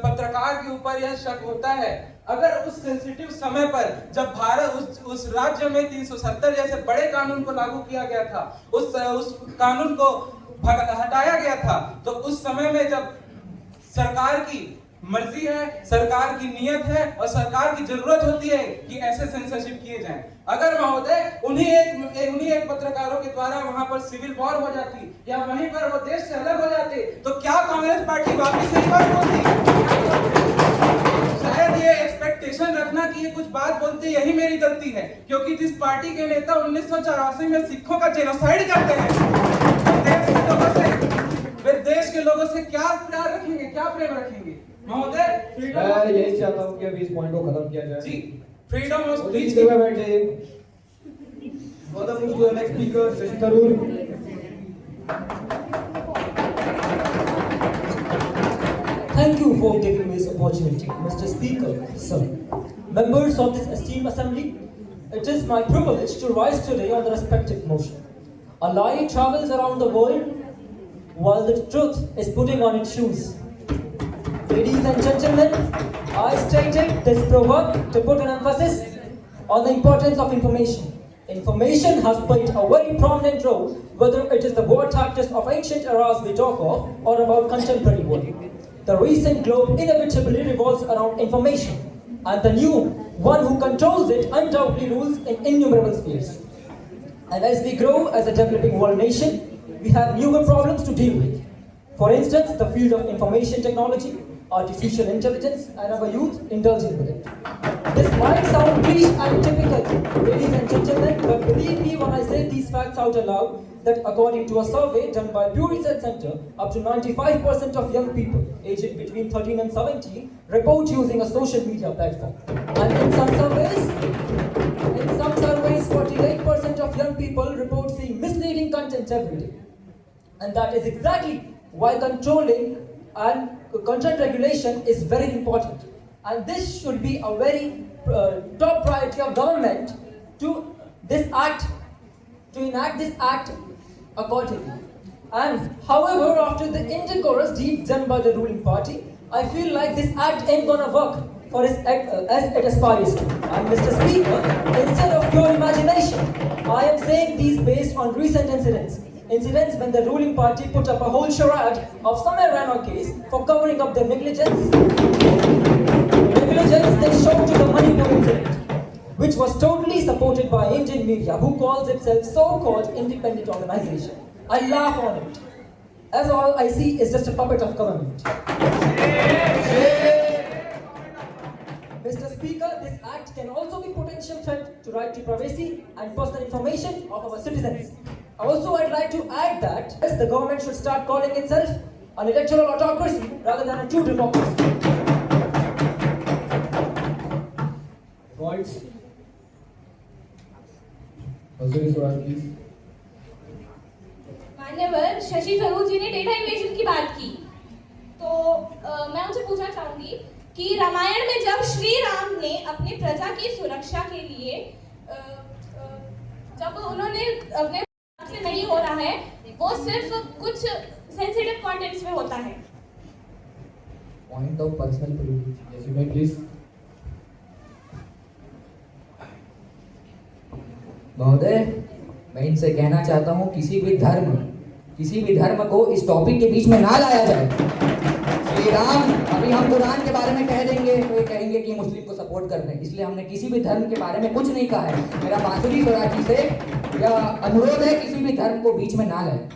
पत्रकार के ऊपर यह शक होता है, अगर उस सेंसिटिव समय पर जब भारत उस राज्य में 370 जैसे बड़े कानून को लागू किया गया था, उस कानून को हटाया गया था, तो उस समय में जब सरकार की मर्जी है, सरकार की नियत है और सरकार की जरूरत होती है कि ऐसे सेंसरशिप किए जाएं, अगर महोदय उन्हीं एक पत्रकारों के द्वारा वहां पर सिविल वॉर हो जाती या वहीं पर वो देश से अलग हो जाते, तो क्या कांग्रेस पार्टी वापस एक बार बोलती? शायद ये एक्सपेक्टेशन रखना कि ये कुछ बात बोलते यही मेरी गलती है, क्योंकि जिस पार्टी के नेता 1984 में सिखों का जेनोसाइड करते हैं, देश के लोगों से क्या प्यार रखेंगे, क्या प्रेम रखेंगे? महोदय, मैं यही चाहता हूँ कि अभी इस पॉइंट को खत्म किया जाए। जी, फ्रीडम ऑफ स्पीच की बैठे। Further move to the next speaker, Shashi Tharoor. Thank you for giving me this opportunity, Mr. Speaker, sir. Members of this esteemed assembly, it is my privilege to rise today on the respective motion. A lie travels around the world while the truth is putting on its shoes. Ladies and gentlemen, I stated this proverb to put an emphasis on the importance of information. Information has played a very prominent role, whether it is the war tactics of ancient eras we talk of or about contemporary world. The recent globe inevitably revolves around information, and the new one who controls it undoubtedly rules in innumerable spheres. And as we grow as a developing world nation, we have newer problems to deal with. For instance, the field of information technology, artificial intelligence, and our youth indulging with it. This might sound bleak and typical, ladies and gentlemen, but believe me when I say these facts out aloud, that according to a survey done by Pew Research Center, up to 95% of young people aged between 13 and 17 report using a social media platform. And in some surveys, 48% of young people report seeing misleading content every day. And that is exactly why controlling and content regulation is very important, and this should be a very top priority of government to enact this act accordingly. And however, after the indecorous deeds done by the ruling party, I feel like this act ain't gonna work for as it aspires to. And Mr. Speaker, instead of pure imagination, I am saying these based on recent incidents when the ruling party put up a whole charade of some Rana case for covering up their negligence they showed to the Manipur incident, which was totally supported by Indian media, who calls itself so-called independent organization. I laugh on it, as all I see is just a puppet of government. Mr. Speaker, this act can also be potential threat to right to privacy and personal information of our citizens. Also, I'd like to add that yes, the government should start calling itself an electoral autocracy rather than a true democracy. Points. Azuri Swaraj, please. मान्यवर शशि थरूर जी ने data invasion की बात की, तो मैं उनसे पूछना चाहूंगी कि रामायण में जब श्री राम ने अपनी प्रजा की सुरक्षा के लिए जब उन्होंने अपने से नहीं हो रहा है, वो सिर्फ कुछ सेंसिटिव कंटेंट्स में होता है। Point of personal privilege, Yes, you may please. महोदय, मैं इनसे कहना चाहता हूँ किसी भी धर्म को इस टॉपिक के बीच में ना लाया जाए। श्री राम, अभी हम कुरान के बारे में कह देंगे तो ये कहेंगे कि मुस्लिम को सपोर्ट कर रहे हैं, इसलिए हमने किसी भी धर्म के बारे में कुछ नहीं कहा है। मेरा बांसुरी स्वराज जी से यह अनुरोध है, किसी भी धर्म को बीच में ना लाए।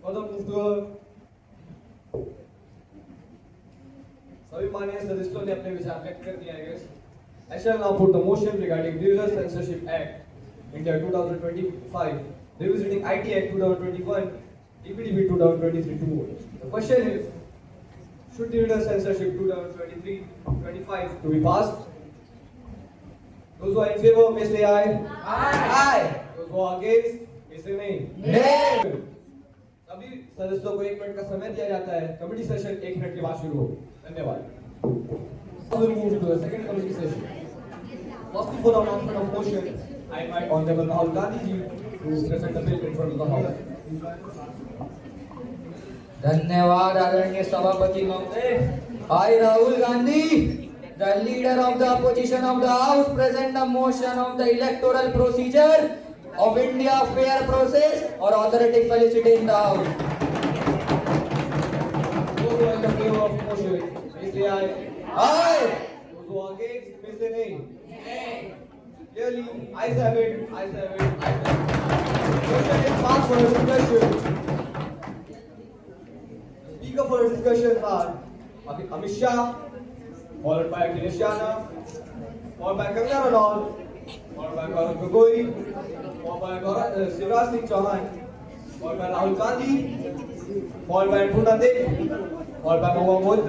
Further move to सभी माननीय सदस्यों ने अपने विचार व्यक्त कर दिए हैं। I shall now put the motion regarding Digital Censorship Act India 2025, revisiting IT Act 2021, DPDP 2023 to vote. The question is, should Digital Censorship 2023-25 to be passed? Those who are in favor may say aye. Aye. Those who are against may say nay. Nay. सभी सदस्यों को 1 minute का समय दिया जाता है। Committee session 1 minute के बाद शुरू हो। धन्यवाद। We will move to the second committee session. First, before the announcement of motion, I invite Honorable Rahul Gandhi ji to present the bill in front of the House. धन्यवाद आदरणीय सभापति महोदय। I Rahul Gandhi, the leader of the opposition of the House, present the motion of the electoral procedure of India fair process or authority felicity in the House. Those who are in the favor of motion, may say aye. Aye. Those who are against, may say nay. Nay. Clearly, ayes have it, ayes have it, ayes have it. Motion is passed for discussion. Speaker for discussion are Amit Shah, followed by Akhilesh Yadav, followed by Kangana Ranaut, followed by Gaurav Gogoi, followed by Shivraj Singh Chauhan, followed by Rahul Gandhi, followed by Purna Dev, followed by Mahbub Modi,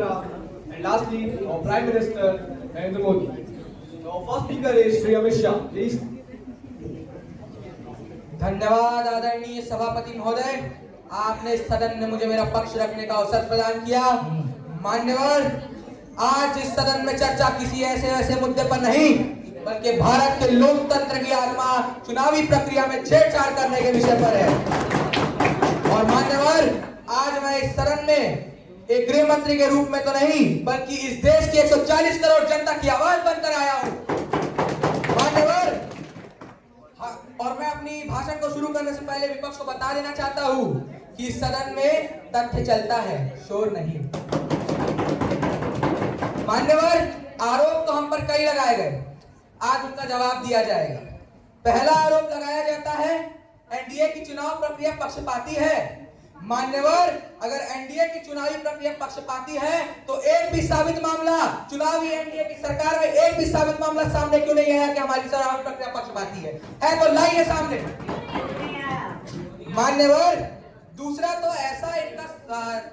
and lastly, our Prime Minister Narendra Modi. So our first speaker is Shri Amit Shah. Please. धन्यवाद आदरणीय सभापति महोदय, आपने सदन में मुझे मेरा पक्ष रखने का अवसर प्रदान किया। मान्यवर, आज इस सदन में चर्चा किसी ऐसे वैसे मुद्दे पर नहीं, बल्कि भारत के लोकतंत्र की आत्मा चुनावी प्रक्रिया में छेड़छाड़ करने के विषय पर है। और मान्यवर, आज मैं इस सदन में एक गृह मंत्री के रूप में तो नहीं, बल्कि इस देश की 140 करोड़ जनता की आवाज बनकर आया हूं। मान्यवर, और मैं अपनी भाषण को शुरू करने से पहले विपक्ष को बता देना चाहता हूं कि इस सदन में तथ्य चलता है, शोर नहीं। मान्यवर, आरोप तो हम पर कई लगाए गए, आज उनका जवाब दिया जाएगा। पहला आरोप लगाया जाता है एनडीए की चुनाव प्रक्रिया पक्षपाती है। मान्यवर, अगर एनडीए की चुनावी प्रक्रिया पक्षपाती है तो एक भी साबित मामला, चुनावी एनडीए की सरकार में एक भी साबित मामला सामने क्यों नहीं आया कि हमारी चुनावी प्रक्रिया पक्षपाती है तो लाइए सामने। मान्यवर, दूसरा तो ऐसा इनका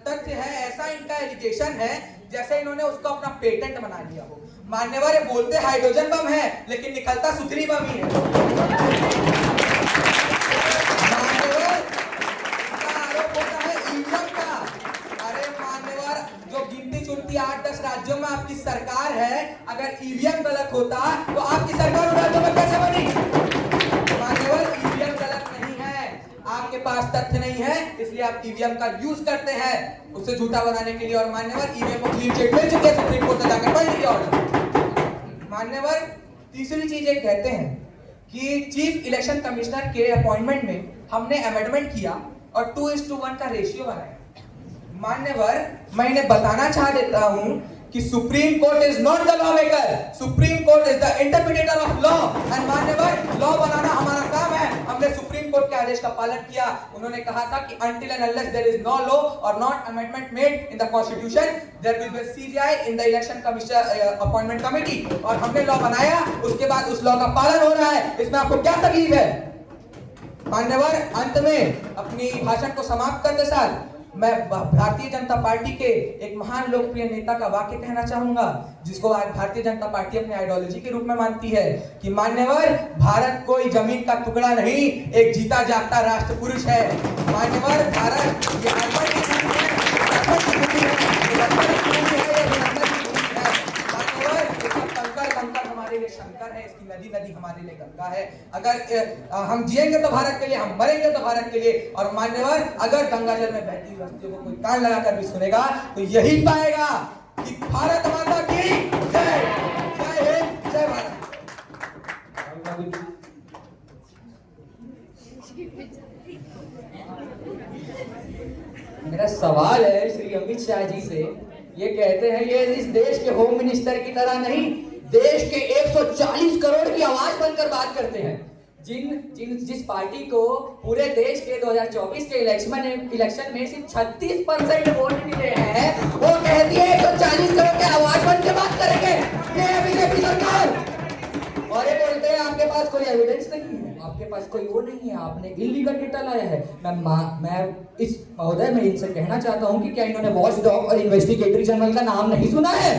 तथ्य है, ऐसा इनका एलिगेशन है जैसे इन्होंने उसको अपना पेटेंट बना लिया हो। मान्यवर, ये बोलते हाइड्रोजन बम है लेकिन निकलता सुथरी बम ही है। चुनती 8-10 राज्यों में आपकी सरकार है, अगर ईवीएम गलत होता तो आपकी सरकार उन राज्यों में कैसे बनी? मान्यवर, ईवीएम गलत नहीं है, आपके पास तथ्य नहीं है, इसलिए आप ईवीएम का यूज करते हैं उससे झूठा बनाने के लिए। और मान्यवर, ईवीएम को क्लीन चिट मिल चुकी है, सुप्रीम कोर्ट से जाकर पढ़ लीजिए ऑर्डर। मान्यवर, तीसरी चीज ये कहते हैं कि चीफ इलेक्शन कमिश्नर के अपॉइंटमेंट में हमने अमेंडमेंट किया और 2:1 का रेशियो बनाया। मान्यवर, मैं इन्हें बताना चाह देता हूं कि Supreme Court is not the law maker, Supreme Court is the interpreter of law. And मान्यवर, लॉ बनाना हमारा काम है, हमने सुप्रीम कोर्ट के आदेश का पालन किया। उन्होंने कहा था कि until and unless there is no law or not amendment made in the constitution, there will be CJI in the election commission appointment committee। और हमने लॉ बनाया, उसके बाद उस लॉ का पालन हो रहा है, इसमें आपको क्या तकलीफ है? मान्यवर, अंत में अपनी भाषण को समाप्त करते साथ मैं भारतीय जनता पार्टी के एक महान लोकप्रिय नेता का वाक्य कहना चाहूंगा, जिसको आज भारतीय जनता पार्टी अपनी आइडियोलॉजी के रूप में मानती है कि मान्यवर, भारत कोई जमीन का टुकड़ा नहीं, एक जीता जागता राष्ट्र पुरुष है। मान्यवर, भारत ये अरबन की भूमि है, कंकर हमारे लिए शंकर है, इसकी नदी नदी हमारे लिए गंगा है। अगर हम जिएंगे तो भारत के लिए, हम मरेंगे तो भारत के लिए। और मान्यवर, अगर गंगा जल में बहती हुई हस्तियों को कोई कान लगाकर भी सुनेगा तो यही पाएगा कि भारत माता की जय। जय हिंद, जय भारत। मेरा सवाल है श्री अमित शाह जी से, ये कहते हैं ये इस देश के होम मिनिस्टर की तरह नहीं, देश के 140 करोड़ की आवाज बनकर बात करते हैं। जिस पार्टी को पूरे देश के 2024 के इलेक्शन में सिर्फ 36% वोट मिले हैं, वो कहती है 140 करोड़ के अवार्ड बन के बात करेंगे। ये है बीजेपी सरकार। और ये बोलते हैं आपके पास कोई एविडेंस नहीं है, आपके पास कोई वो नहीं है, आपने इलीगल डेटा लाया है। मैं इस महोदय में इनसे कहना चाहता हूं कि क्या इन्होंने वॉच डॉग और इन्वेस्टिगेटरी जनरल का नाम नहीं सुना है?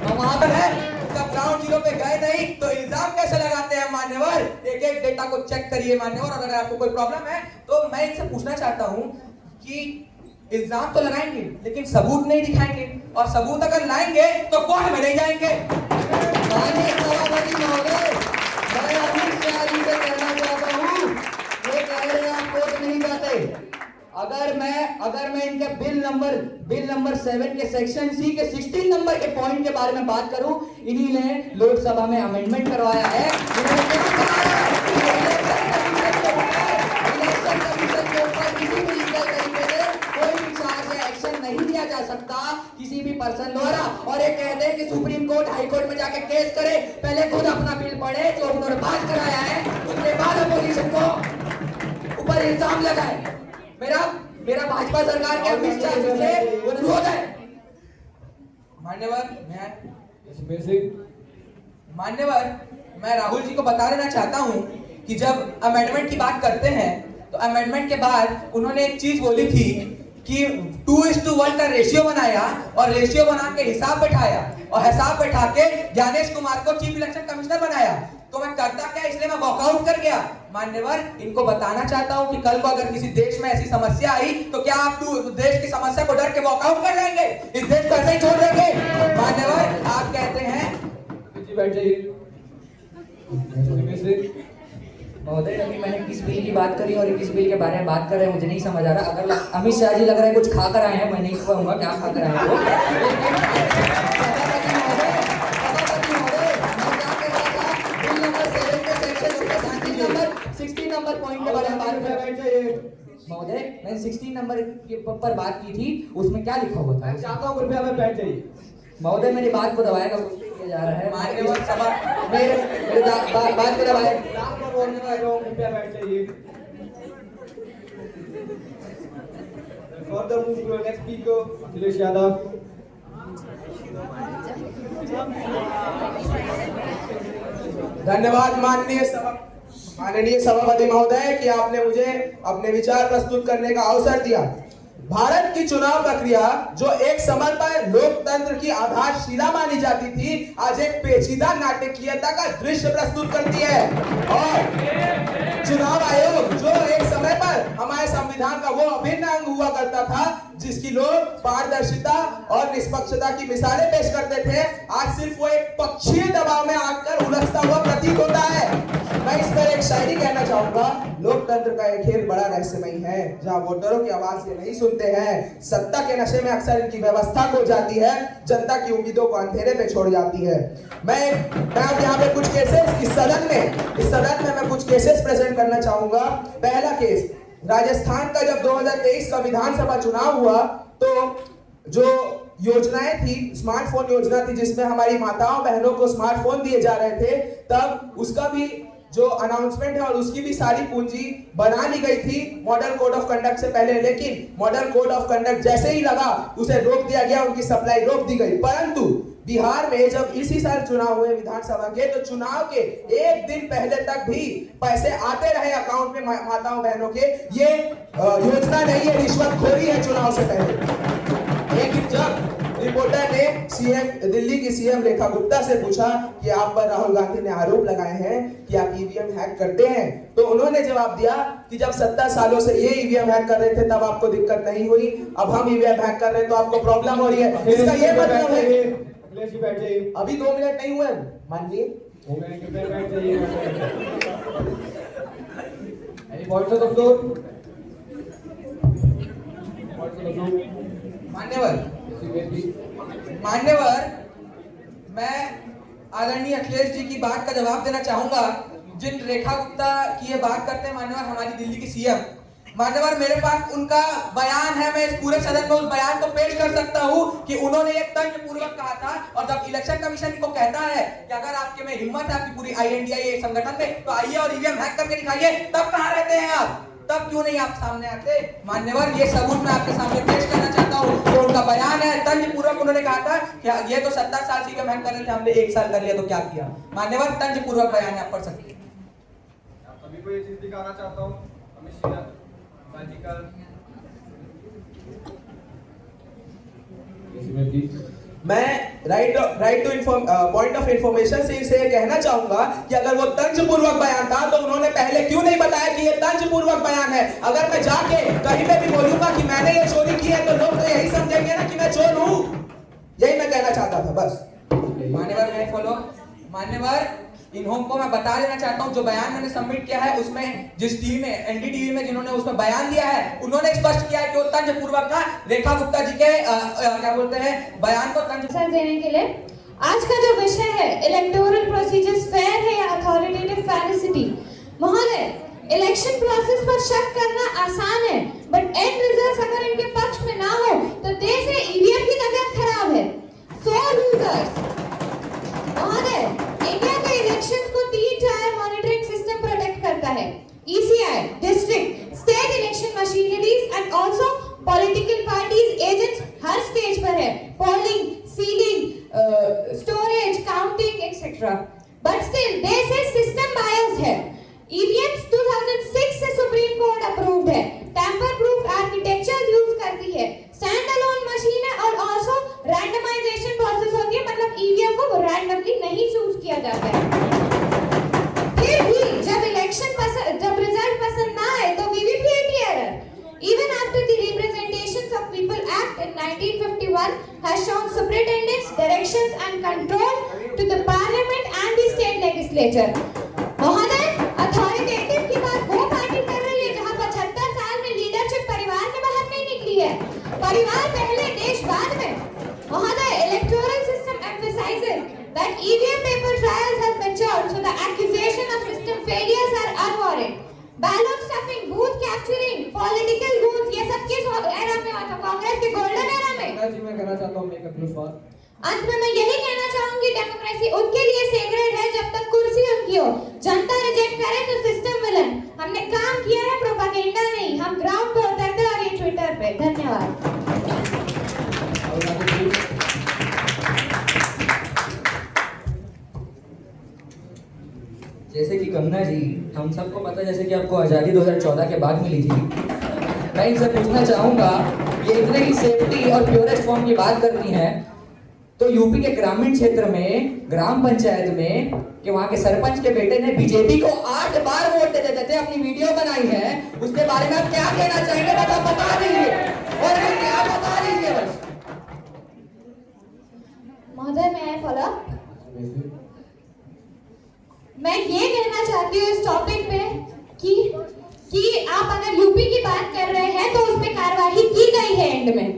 हम वहां पर है, जब ग्राउंड जीरो पे गए नहीं तो इल्जाम कैसे लगाते हैं मान्यवर? एक एक डेटा को चेक करिए मान्यवर, और अगर आपको कोई प्रॉब्लम है तो मैं इनसे पूछना चाहता हूं कि इल्जाम तो लगाएंगे लेकिन सबूत नहीं दिखाएंगे, और सबूत अगर लाएंगे तो कोर्ट में नहीं जाएंगे। माननीय सभापति महोदय, मैं अमित शाह जी से कहना चाहता हूं, ये कह रहे हैं आप कोर्ट नहीं जाते। अगर मैं इनके बिल नंबर 7 के सेक्शन सी के 16 नंबर के पॉइंट के बारे में बात करूं, इन्हीं ने लोकसभा में अमेंडमेंट करवाया है। इन्होंने इलेक्शन कमीशन के ऊपर किसी भी लीगल तरीके से कोई भी चार्ज या एक्शन नहीं लिया जा सकता किसी भी पर्सन द्वारा। और ये कहते हैं कि सुप्रीम कोर्ट हाई कोर्ट में जाके केस करे, पहले खुद अपना बिल पढ़े जो उन्होंने पास कराया है, उसके बाद अपोजिशन को ऊपर इल्जाम लगाए। मेरा भाजपा सरकार के अमित शाह जी से अनुरोध है। मान्यवर, मैं राहुल जी को बता देना चाहता हूं कि जब अमेंडमेंट की बात करते हैं तो अमेंडमेंट के बाद उन्होंने एक चीज बोली थी कि 2:1 का रेशियो बनाया, और रेशियो बना के हिसाब बैठाया, और हिसाब बैठा के ज्ञानेश कुमार को चीफ इलेक्शन कमिश्नर बनाया। तो मैं करता क्या, इसलिए मैं वॉकआउट कर गया। मान्यवर, इनको बताना चाहता हूं कि कल को अगर किसी देश में ऐसी समस्या आई तो क्या आप देश की समस्या को डर के वॉकआउट कर जाएंगे? इस देश को ऐसे ही छोड़ देंगे? मान्यवर, आप कहते हैं महोदय, अभी मैंने किस बिल की बात करी और किस बिल के बारे में बात कर रहे हैं मुझे नहीं समझ आ रहा। अगर अमित शाह जी लग रहा है कुछ खा कर आए हैं, मैं नहीं कहूँगा क्या खा कर आए हैं महोदय। मैंने 16 नंबर के पर बात की थी, उसमें क्या लिखा हुआ था? चाहता हूँ कृपया मैं बैठ जाइए। महोदय, मेरी बात को दबाएगा किया जा रहा है। मान्यवर सभा मेरे बात को दबाए। कृपया बैठ जाइए। Further move to our next speaker, Akhilesh Yadav. धन्यवाद माननीय सभापति महोदय कि आपने मुझे अपने विचार प्रस्तुत करने का अवसर दिया। भारत की चुनाव प्रक्रिया जो एक समय पर लोकतंत्र की आधारशिला मानी जाती थी, आज एक पेचीदा नाटकीयता का दृश्य प्रस्तुत करती है। और चुनाव आयोग जो एक समय पर हमारे संविधान का वो अभिन्न अंग हुआ करता था, जिसकी लोग पारदर्शिता और निष्पक्षता की मिसालें पेश करते थे, आज सिर्फ वो एक पक्षीय दबाव में आकर उलझता हुआ प्रतीत होता है। मैं इस पर एक शायरी कहना चाहूंगा, लोकतंत्र का एक खेल बड़ा रहस्यमय है, जहां वोटरों की आवाज ये नहीं सुनते हैं, सत्ता के नशे में अक्सर इनकी व्यवस्था खो जाती है, जनता की उम्मीदों को अंधेरे में छोड़ जाती है। मैं अब यहाँ पे कुछ केसेस इस सदन में मैं कुछ केसेस प्रेजेंट करना चाहूंगा। पहला केस, राजस्थान का जब 2023 का विधानसभा चुनाव हुआ तो जो योजनाएं थी, स्मार्टफोन योजना थी जिसमें हमारी माताओं बहनों को स्मार्टफोन दिए जा रहे थे, तब उसका भी जो अनाउंसमेंट है और उसकी भी सारी पूंजी बना ली गई थी मॉडल कोड ऑफ कंडक्ट से पहले, लेकिन मॉडल कोड ऑफ कंडक्ट जैसे ही लगा उसे रोक दिया गया, उनकी सप्लाई रोक दी गई। परंतु बिहार में जब इसी साल चुनाव हुए विधानसभा के, तो चुनाव के एक दिन पहले तक भी पैसे आते रहे अकाउंट में माताओं बहनों के। ये योजना नहीं है, रिश्वतखोरी है चुनाव से पहले। लेकिन जब रिपोर्टर ने दिल्ली की सीएम रेखा गुप्ता से पूछा कि आप पर राहुल गांधी ने आरोप लगाए हैं कि आप ईवीएम हैक करते हैं, तो उन्होंने जवाब दिया कि जब 70 सालों से ये ईवीएम हैक कर रहे थे तब आपको दिक्कत नहीं हुई, अब हम ईवीएम हैक कर रहे हैं तो आपको प्रॉब्लम हो रही है। इसका ये मतलब है, अभी 2 मिनट नहीं हुए माननीय, मान्यवर, मैं आदरणीय अखिलेश जी की बात का जवाब देना चाहूंगा। जिन रेखा गुप्ता की ये बात करते हैं मान्यवर, हमारी दिल्ली की सीएम, मान्यवर मेरे पास उनका बयान है, मैं इस पूरे सदन में उस बयान को पेश कर सकता हूं कि उन्होंने एक तंज पूर्वक कहा था, और जब इलेक्शन कमीशन को कहता है कि अगर आपके में हिम्मत है आपकी पूरी INDIA संगठन में तो आइए और ईवीएम हैक करके दिखाइए, तब कहां रहते हैं आप? तब क्यों नहीं आप सामने आते? मान्यवर, ये सबूत मैं आपके सामने पेश करना चाहता हूँ। तो उनका बयान है, तंज पूर्वक उन्होंने कहा था कि ये तो 70 साल से ईवीएम हैक कर रहे थे, हमने 1 साल कर लिया तो क्या किया? मान्यवर, तंज पूर्वक बयान है, आप पढ़ सकते हैं। सभी को ये चीज दिखाना चाहता हूँ, अमित शाह मैजिकल मैं right two point of information से इसे कहना चाहूंगा कि अगर वो तंज पूर्वक बयान था तो उन्होंने पहले क्यों नहीं बताया कि ये तंज पूर्वक बयान है? अगर मैं जाके कहीं पे भी बोलूंगा कि मैंने ये चोरी की है तो लोग तो यही समझेंगे ना कि मैं चोर हूं। यही मैं कहना चाहता था बस। मान्यवर, मैं फॉलो मान्यवर, इन्हों को मैं बता देना चाहता हूं जो बयान मैंने सबमिट किया है उसमें जिस टीवी में NDTV में जिन्होंने उसमें बयान दिया है उन्होंने स्पष्ट किया है कि वो तंज पूर्वक था। रेखा गुप्ता जी के क्या बोलते हैं बयान को तंज देने के लिए आज का जो विषय है इलेक्टोरल प्रोसीजर्स फेयर है या अथॉरिटेटिव फेलिसिटी। महोदय, इलेक्शन प्रोसेस पर शक करना आसान है बट एंड रिजल्ट्स अगर इनके पक्ष में ना हो तो देश से ईवीएम की तबीयत खराब है। सो लूजर्स। महोदय, इंडिया के इलेक्शंस को 3 टायर मॉनिटरिंग सिस्टम प्रोटेक्ट करता है। ECI, district, state election machineries and also political parties agents her stage पर है। Polling, ceiling, storage, counting etcetera. But still they से सिस्टम बायस्ड है। EVMs 2006 से सुप्रीम कोर्ट अप्रूव्ड है। Tamper proof architecture use करती है। स्टैंड अलोन मशीन है और आल्सो रैंडमाइजेशन प्रोसेस होती है, मतलब EVM को रैंडमली नहीं चूज किया जाता है। फिर भी जब रिजल्ट पसंद ना आए तो VVPAT error. Even after the Representations of People Act in 1951 has shown superintendence, directions and control to the Parliament and the state legislature. महोदय, अथॉरिटेटिव की बात वो पार्टी कर रही है जहां 75 साल में लीडरशिप परिवार के बाहर नहीं निकली है। परिवार पहले, देश बाद में। महोदय, electoral system emphasizes that EVM paper trials have matured, so the accusation of system failures are unwarranted. Ballot stuffing, booth capturing, political booths, ये सब किस एरा में हुआ था? कांग्रेस के गोल्डन एरा में। जी मैं कहना चाहता हूँ एक अपनी बात। अंत में मैं यही कहना चाहूंगी, डेमोक्रेसी उनके लिए सेक्रेड है जब तक कुर्सी उनकी हो। जनता रिजेक्ट करे तो सिस्टम विलन। हमने काम किया है, प्रोपेगेंडा नहीं। हम ग्राउंड पे उतरते और ये ट्विटर पे। धन्यवाद। जैसे कि कमना जी, हम सबको पता है जैसे कि आपको आज़ादी 2014 के बाद मिली थी। मैं इनसे पूछना चाहूँगा, ये इतने ही सेफ्टी और प्योरेस्ट फॉर्म की बात करती हैं तो यूपी के ग्रामीण क्षेत्र में ग्राम पंचायत में कि वहाँ के सरपंच के बेटे ने बीजेपी को 8 बार वोट दे देते थे, अपनी वीडियो बनाई है, उसके बारे में आप क्या कहना चाहेंगे? बस आप बता दीजिए और क्या बता दीजिए बस। महोदय, मैं फॉलो मैं ये कहना चाहती हूँ इस टॉपिक पे कि आप अगर यूपी की बात कर रहे हैं तो उसमें कार्रवाई की गई है एंड में।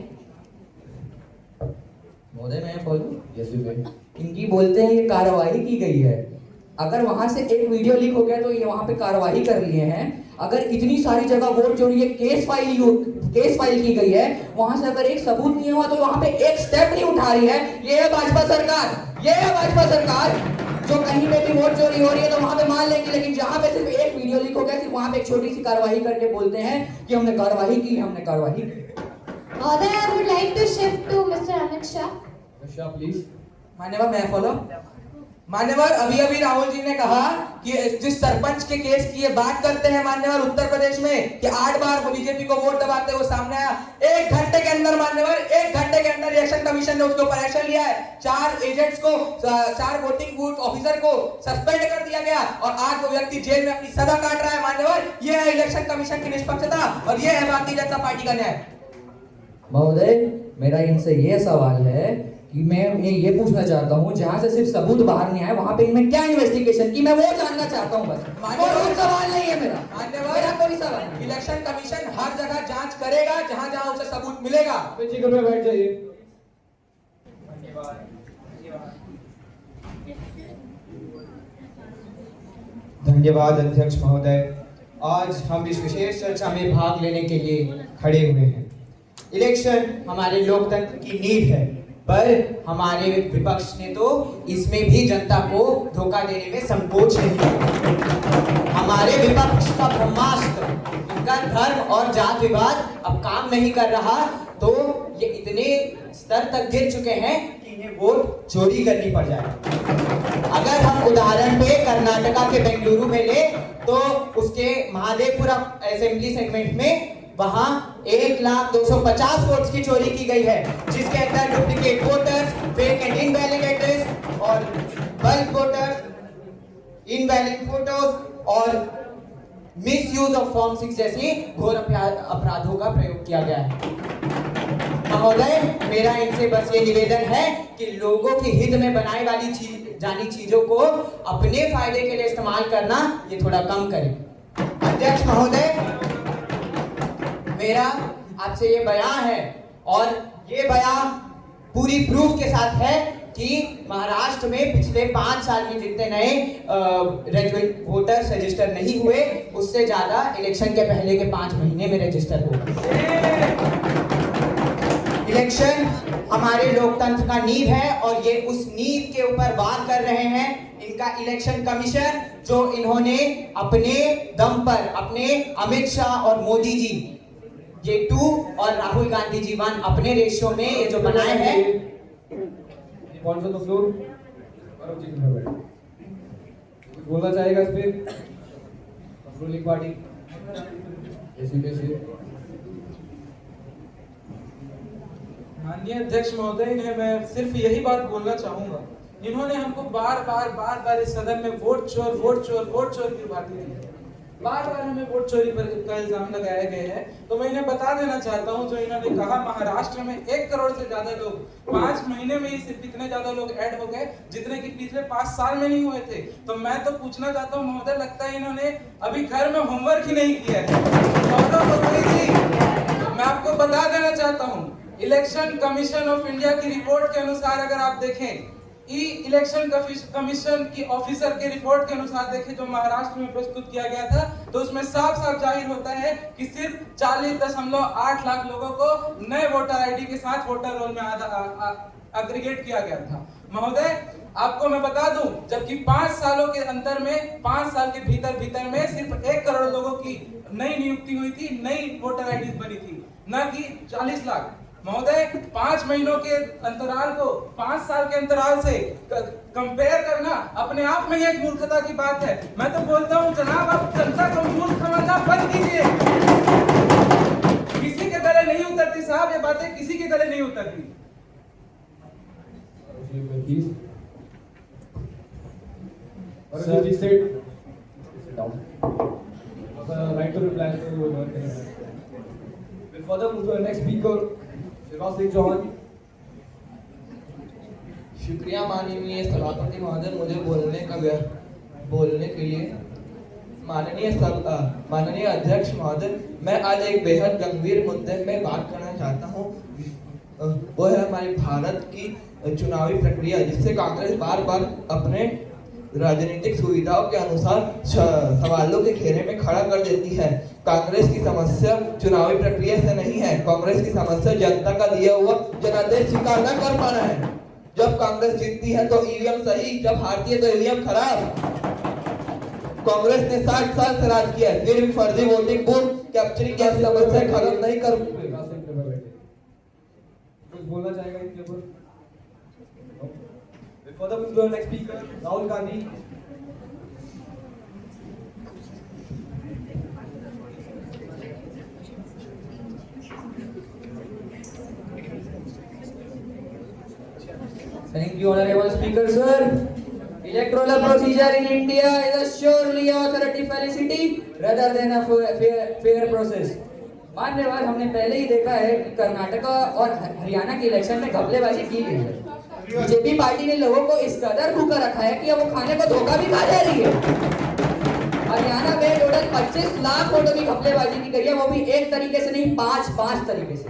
महोदय, मैं बोलूं? इनकी बोलते हैं ये कार्रवाई की गई है। अगर वहां से एक वीडियो लीक हो गया तो ये वहां पे कार्रवाई कर लिए हैं। अगर इतनी सारी जगह वोट चोरी है, केस फाइल की गई है, वहां से अगर एक सबूत नहीं हुआ तो वहां पे एक स्टेप नहीं उठा रही है। ये है भाजपा सरकार, ये है भाजपा सरकार। जो कहीं पे भी वोट चोरी हो रही है तो वहां पे मान लेंगे, लेकिन जहां पे सिर्फ एक वीडियो लीक हो गया सिर्फ वहां पे एक छोटी सी कार्रवाई करके बोलते हैं कि हमने कार्रवाई की, हमने कार्रवाई की। महोदय, I would like to shift to Mr. Amit Shah. Shah please. मान्यवर, मैं फॉलो। मान्यवर, अभी राहुल जी ने कहा कि जिस सरपंच के केस की ये बात करते हैं मान्यवर उत्तर प्रदेश में कि 8 बार बीजेपी को वोट दबाते हुए सामने आया, 1 घंटे के अंदर मान्यवर 1 घंटे के अंदर इलेक्शन कमीशन ने उसके ऊपर एक्शन लिया है। 4 एजेंट्स को, 4 वोटिंग बूथ ऑफिसर को सस्पेंड कर दिया गया और आज वो व्यक्ति जेल में अपनी सजा काट रहा है। मान्यवर, ये है इलेक्शन कमीशन की निष्पक्षता और ये है भारतीय जनता पार्टी का न्याय। महोदय, मेरा इनसे ये सवाल है कि मैं ये पूछना चाहता हूँ, जहाँ से सिर्फ सबूत बाहर नहीं आया वहाँ पे इनमें क्या इन्वेस्टिगेशन की, मैं वो जानना चाहता हूँ बस। कोई सवाल नहीं है मेरा, मेरा कोई सवाल नहीं। इलेक्शन कमीशन हर जगह जांच करेगा जहाँ जहाँ उसे सबूत मिलेगा। जी घर में बैठ जाइए। धन्यवाद अध्यक्ष महोदय। आज हम इस विशेष चर्चा में भाग लेने के लिए खड़े हुए हैं। इलेक्शन हमारे लोकतंत्र की नींव है, पर हमारे विपक्ष ने तो इसमें भी जनता को धोखा देने में संकोच नहीं किया। हमारे विपक्ष का ब्रह्मास्त्र, इनका धर्म और जात विवाद अब काम नहीं कर रहा, तो ये इतने स्तर तक गिर चुके हैं कि इन्हें वोट चोरी करनी पड़ जाए। अगर हम उदाहरण पे कर्नाटका के बेंगलुरु में ले, तो उसके महादेवपुरा असेंबली सेगमेंट में वहां 1,250,000 वोट्स की चोरी की गई है, जिसके अंदर duplicate voters, fake and invalid address और बल्क वोटर्स, इनवैलिड फोटोज और मिसयूज ऑफ फॉर्म 6 जैसे घोर अपराधों का प्रयोग किया गया है। महोदय, मेरा इनसे बस ये निवेदन है कि लोगों के हित में बनाई वाली जानी चीजों को अपने फायदे के लिए इस्तेमाल करना ये थोड़ा कम करें। अध्यक्ष महोदय, मेरा आपसे ये बयान है और ये बयान पूरी प्रूफ के साथ है कि महाराष्ट्र में पिछले 5 साल में जितने नए वोटर्स रजिस्टर नहीं हुए, उससे ज्यादा इलेक्शन के पहले के 5 महीने में रजिस्टर हुए। इलेक्शन हमारे लोकतंत्र का नींव है और ये उस नींव के ऊपर वार कर रहे हैं इनका इलेक्शन कमीशन, जो इन्होंने अपने दम पर अपने अमित शाह और मोदी जी ये 2 और राहुल गांधी जी 1 अपने रेशियो में ये जो बनाए हैं। बोलना चाहेगा इस पे रूलिंग पार्टी कैसे माननीय अध्यक्ष महोदय, इन्हें मैं सिर्फ यही बात बोलना चाहूंगा, इन्होंने हमको बार बार इस सदन में वोट चोर की बात की है। बार हमें वोट चोरी पर का इल्जाम लगाया गया है। तो मैं इन्हें बता देना चाहता हूं, जो इन्होंने कहा महाराष्ट्र में 1 करोड़ से ज्यादा लोग 5 महीने में ही सिर्फ इतने ज्यादा लोग ऐड हो गए जितने कि पिछले 5 साल में नहीं हुए थे। तो मैं तो पूछना चाहता हूं महोदय, लगता है इन्होंने अभी घर में होमवर्क ही नहीं किया है। मैं आपको बता देना चाहता हूँ, इलेक्शन कमीशन ऑफ इंडिया की रिपोर्ट के अनुसार अगर आप देखें, इलेक्शन कमीशन की ऑफिसर के रिपोर्ट के अनुसार देखें जो महाराष्ट्र में प्रस्तुत किया गया था, तो उसमें साफ जाहिर होता है कि सिर्फ 40.8 लाख लोगों को नए वोटर आईडी के साथ वोटर रोल में एग्रीगेट किया गया था। महोदय, आपको मैं बता दूं, जबकि 5 सालों के अंतर में 5 साल के भीतर में सिर्फ 1 करोड़ लोगों की नई नियुक्ति हुई थी, नई वोटर आईडी बनी थी, न कि 40 लाख। महोदय, 5 महीनों के अंतराल को 5 साल के अंतराल से कंपेयर करना अपने आप में एक मूर्खता की बात है। मैं तो बोलता हूँ जनाब, आप जनता को मूर्ख समझना बंद कीजिए। किसी के गले नहीं उतरती साहब, ये बातें किसी के गले नहीं उतरती। Right to reply to further move to the next speaker. शुक्रिया माननीय सभापति महोदय, मुझे बोलने के लिए। माननीय अध्यक्ष महोदय, मैं आज एक बेहद गंभीर मुद्दे में बात करना चाहता हूँ। वो है हमारी भारत की चुनावी प्रक्रिया, जिससे कांग्रेस बार अपने राजनीतिक सुविधाओं के अनुसार सवालों के घेरे में खड़ा कर देती है। कांग्रेस की समस्या चुनावी प्रक्रिया से नहीं है, कांग्रेस की समस्या जनता का दिया हुआ जनादेश स्वीकार न कर पाना है। जब कांग्रेस जीतती है तो ईवीएम सही, जब हारती है तो ईवीएम खराब। कांग्रेस ने 60 साल से राज किया है, फिर भी फर्जी वोटिंग बूथ कैप्चरिंग की समस्या खत्म नहीं कर। बोलना चाहेगा इनके ऊपर? Further move to the next speaker, Rahul Gandhi. Thank you, Honorable Speaker, sir. Electoral procedure in India is surely authority felicity rather than a fair process. मान्यवर, हमने पहले ही देखा है कि कर्नाटका और हरियाणा के इलेक्शन में घपलेबाजी की गई है। बीजेपी पार्टी ने लोगों को इस कदर भूखा रखा है कि अब वो खाने को धोखा भी खा जा रही है। हरियाणा में टोटल 25 लाख वोटों की घपलेबाजी की गई है, वो भी एक तरीके से नहीं, 5 तरीके से।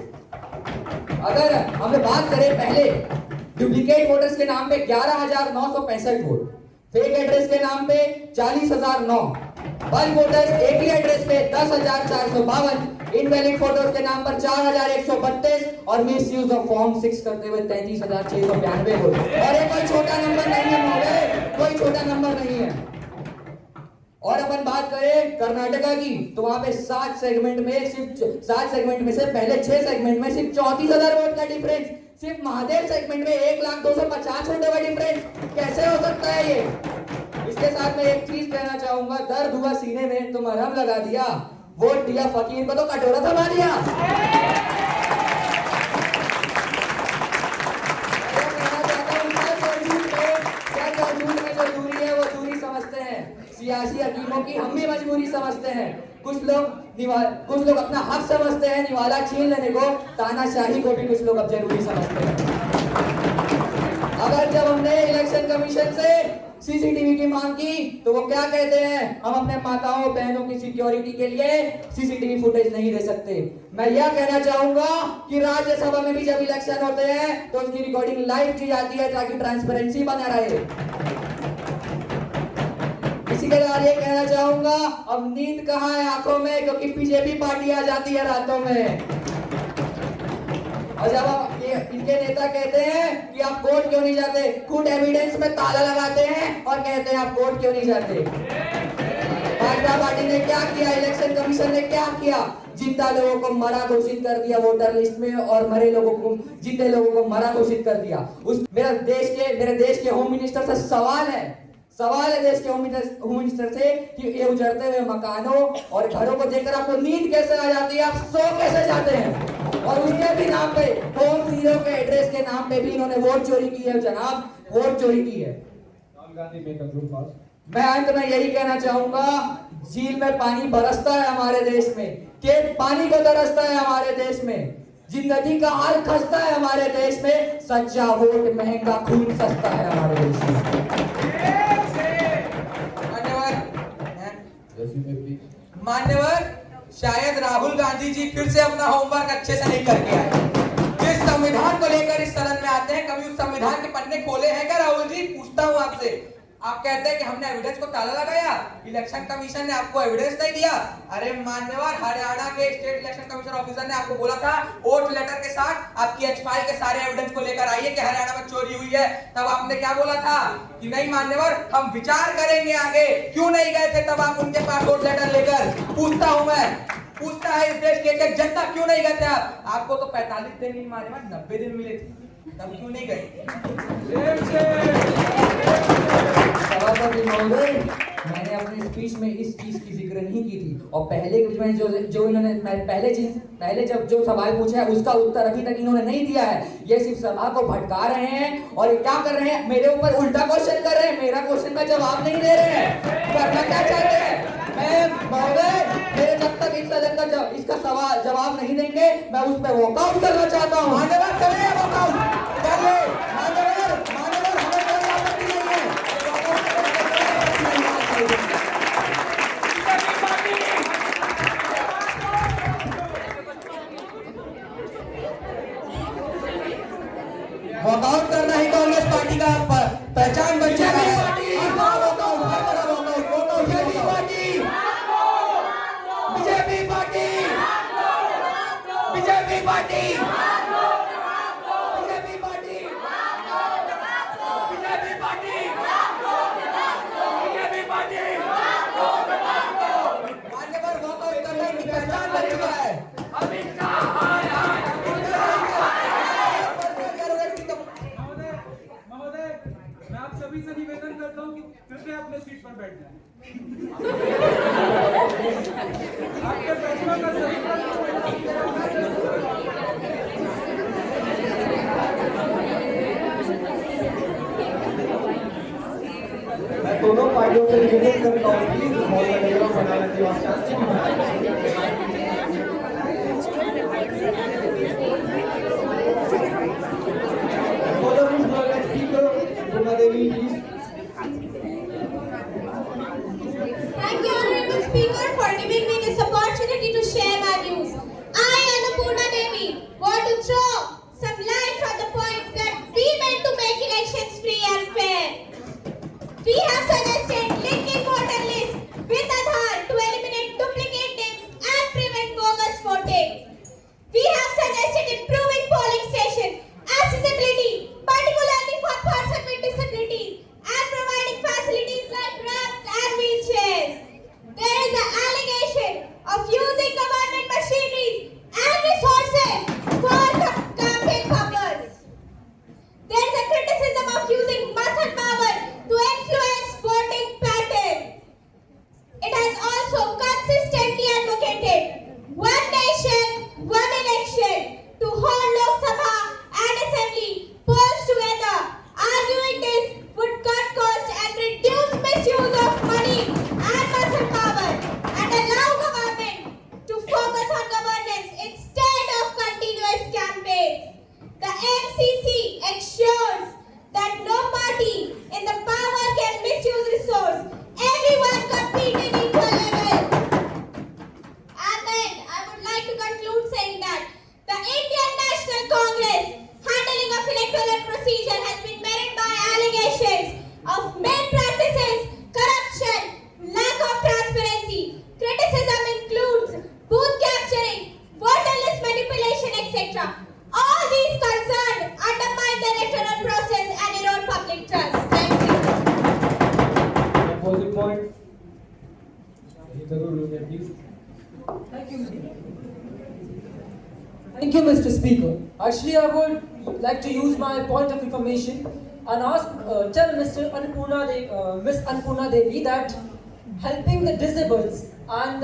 अगर हम बात करें पहले डुप्लीकेट वोटर्स के नाम पे 11,965 वोट, फेक एड्रेस के नाम पे 40,009, बल्क वोटर्स एक ही एड्रेस पे 10,452, इनवैलिड फोटोज के नाम पर 4132 और मिस यूज ऑफ फॉर्म 6 करते हुए 33,692 वोट। और ये कोई छोटा नंबर नहीं है महोदय, कोई छोटा नंबर नहीं है। और अपन बात करें कर्नाटका की, तो वहां पे 7 सेगमेंट में से पहले 6 सेगमेंट में सिर्फ 34,000 वोट का डिफरेंस, सिर्फ महादेव सेगमेंट में 1,250 वोटों का डिफरेंस। कैसे हो सकता है ये? इसके साथ मैं एक चीज कहना चाहूंगा, दर्द हुआ सीने में तो मरहम लगा दिया, वोट दिया फकीर को तो कटोरा थमा दिया। सियासी हकीमों की हम भी मजबूरी समझते हैं। कुछ लोग अपना हक समझते हैं, निवाला छीन लेने को, तानाशाही को भी कुछ लोग अब जरूरी समझते हैं। अगर जब हमने इलेक्शन कमीशन से सीसीटीवी की मांग की तो वो क्या कहते हैं, हम अपने माताओं बहनों की सिक्योरिटी के लिए सीसीटीवी फुटेज नहीं दे सकते। मैं यह कहना चाहूंगा कि राज्यसभा में भी जब इलेक्शन होते हैं तो उसकी रिकॉर्डिंग लाइव की जाती है ताकि ट्रांसपेरेंसी बना रहे। इसी के साथ ये कहना चाहूंगा, अब नींद कहाँ है आंखों में, क्योंकि बीजेपी पार्टी आ जाती है रातों में। और जब इनके नेता कहते हैं कि आप कोर्ट क्यों नहीं जाते, खुद एविडेंस में ताला लगाते हैं और कहते हैं आप कोर्ट क्यों नहीं जाते। भाजपा पार्टी ने क्या किया, इलेक्शन कमीशन ने क्या किया, जिंदा लोगों को मरा घोषित कर दिया वोटर लिस्ट में और मरे लोगों को, जिंदे लोगों को मरा घोषित कर दिया। मेरे देश के होम मिनिस्टर से सवाल है देश के होम मिनिस्टर से कि ये उजड़ते हुए मकानों और घरों को देखकर आपको नींद कैसे आ जाती है, आप सो कैसे जाते हैं। और उसके भी नाम पे, होम जीरो के एड्रेस के नाम पे भी इन्होंने वोट चोरी की है जनाब, वोट चोरी की है। मैं अंत में यही कहना चाहूंगा, झील में पानी बरसता है हमारे देश में, खेत पानी को तरसता है हमारे देश में, जिंदगी का हाल खस्ता है हमारे देश में, सच्चा वोट महंगा खून सस्ता है हमारे देश में। मान्यवर, शायद राहुल गांधी जी फिर से अपना होमवर्क अच्छे से नहीं करके आए। जिस संविधान को लेकर इस सदन में आते हैं, कभी उस संविधान के पन्ने खोले हैं क्या राहुल जी? पूछता हूं आपसे। आप कहते हैं कि हमने एविडेंस को ताला लगाया, इलेक्शन कमीशन ने आपको एविडेंस नहीं दिया। अरे मान्यवर, हरियाणा के स्टेट इलेक्शन कमीशन ऑफिसर ने आपको बोला था वोट लेटर के साथ आपकी एचपाई के सारे एविडेंस को लेकर आइए कि हरियाणा में चोरी हुई है। तब आपने क्या बोला था कि नहीं मान्यवर, हम विचार करेंगे आगे। क्यों नहीं गए थे तब आप उनके पास वोट लेटर लेकर? पूछता हूं मैं, पूछता है इस देश की एक जनता, क्यों नहीं गए थे आप? आपको तो 45 दिन नहीं मान्यवर, 90 दिन मिले थे, तब क्यों नहीं गए? सभापति महोदय, मैंने अपनी स्पीच में इस चीज की जिक्र नहीं की थी और पहले जो इन्होंने पहले जब जो सवाल पूछा है उसका उत्तर अभी तक इन्होंने नहीं दिया है। ये सिर्फ सभा को भटका रहे हैं और ये क्या कर रहे हैं, मेरे ऊपर उल्टा क्वेश्चन कर रहे हैं, मेरा क्वेश्चन का जवाब नहीं दे रहे हैं। करना क्या चाहते हैं? मैं महोदय, मेरे जब तक इस सदन का इसका सवाल जवाब नहीं देंगे मैं उस पर वॉकआउट करना चाहता हूँ। मान्यवर करें, वॉकआउट कर ले। मान्यवर, हमें कोई आपत्ति नहीं है। वॉकआउट करना ही कांग्रेस पार्टी का पहचान बन चुका है। निवेदन करता हूं कि कृपया अपने सीट पर बैठ जाएं। आपके फैसलों का मैं दोनों पार्टियों से निवेदन करता हूं प्लीज मॉडरेटर बनाने की Thank you, Honorable Speaker, for giving me this opportunity to share my views. I, Annapurna Devi, want to throw some light on the points that we meant to make elections free and fair. We have suggested linking voter lists with Aadhaar to eliminate duplicate names Thank you, Mr. Speaker. Actually, I would like to use my point of information and tell Miss Annapurna Devi that helping the disabled and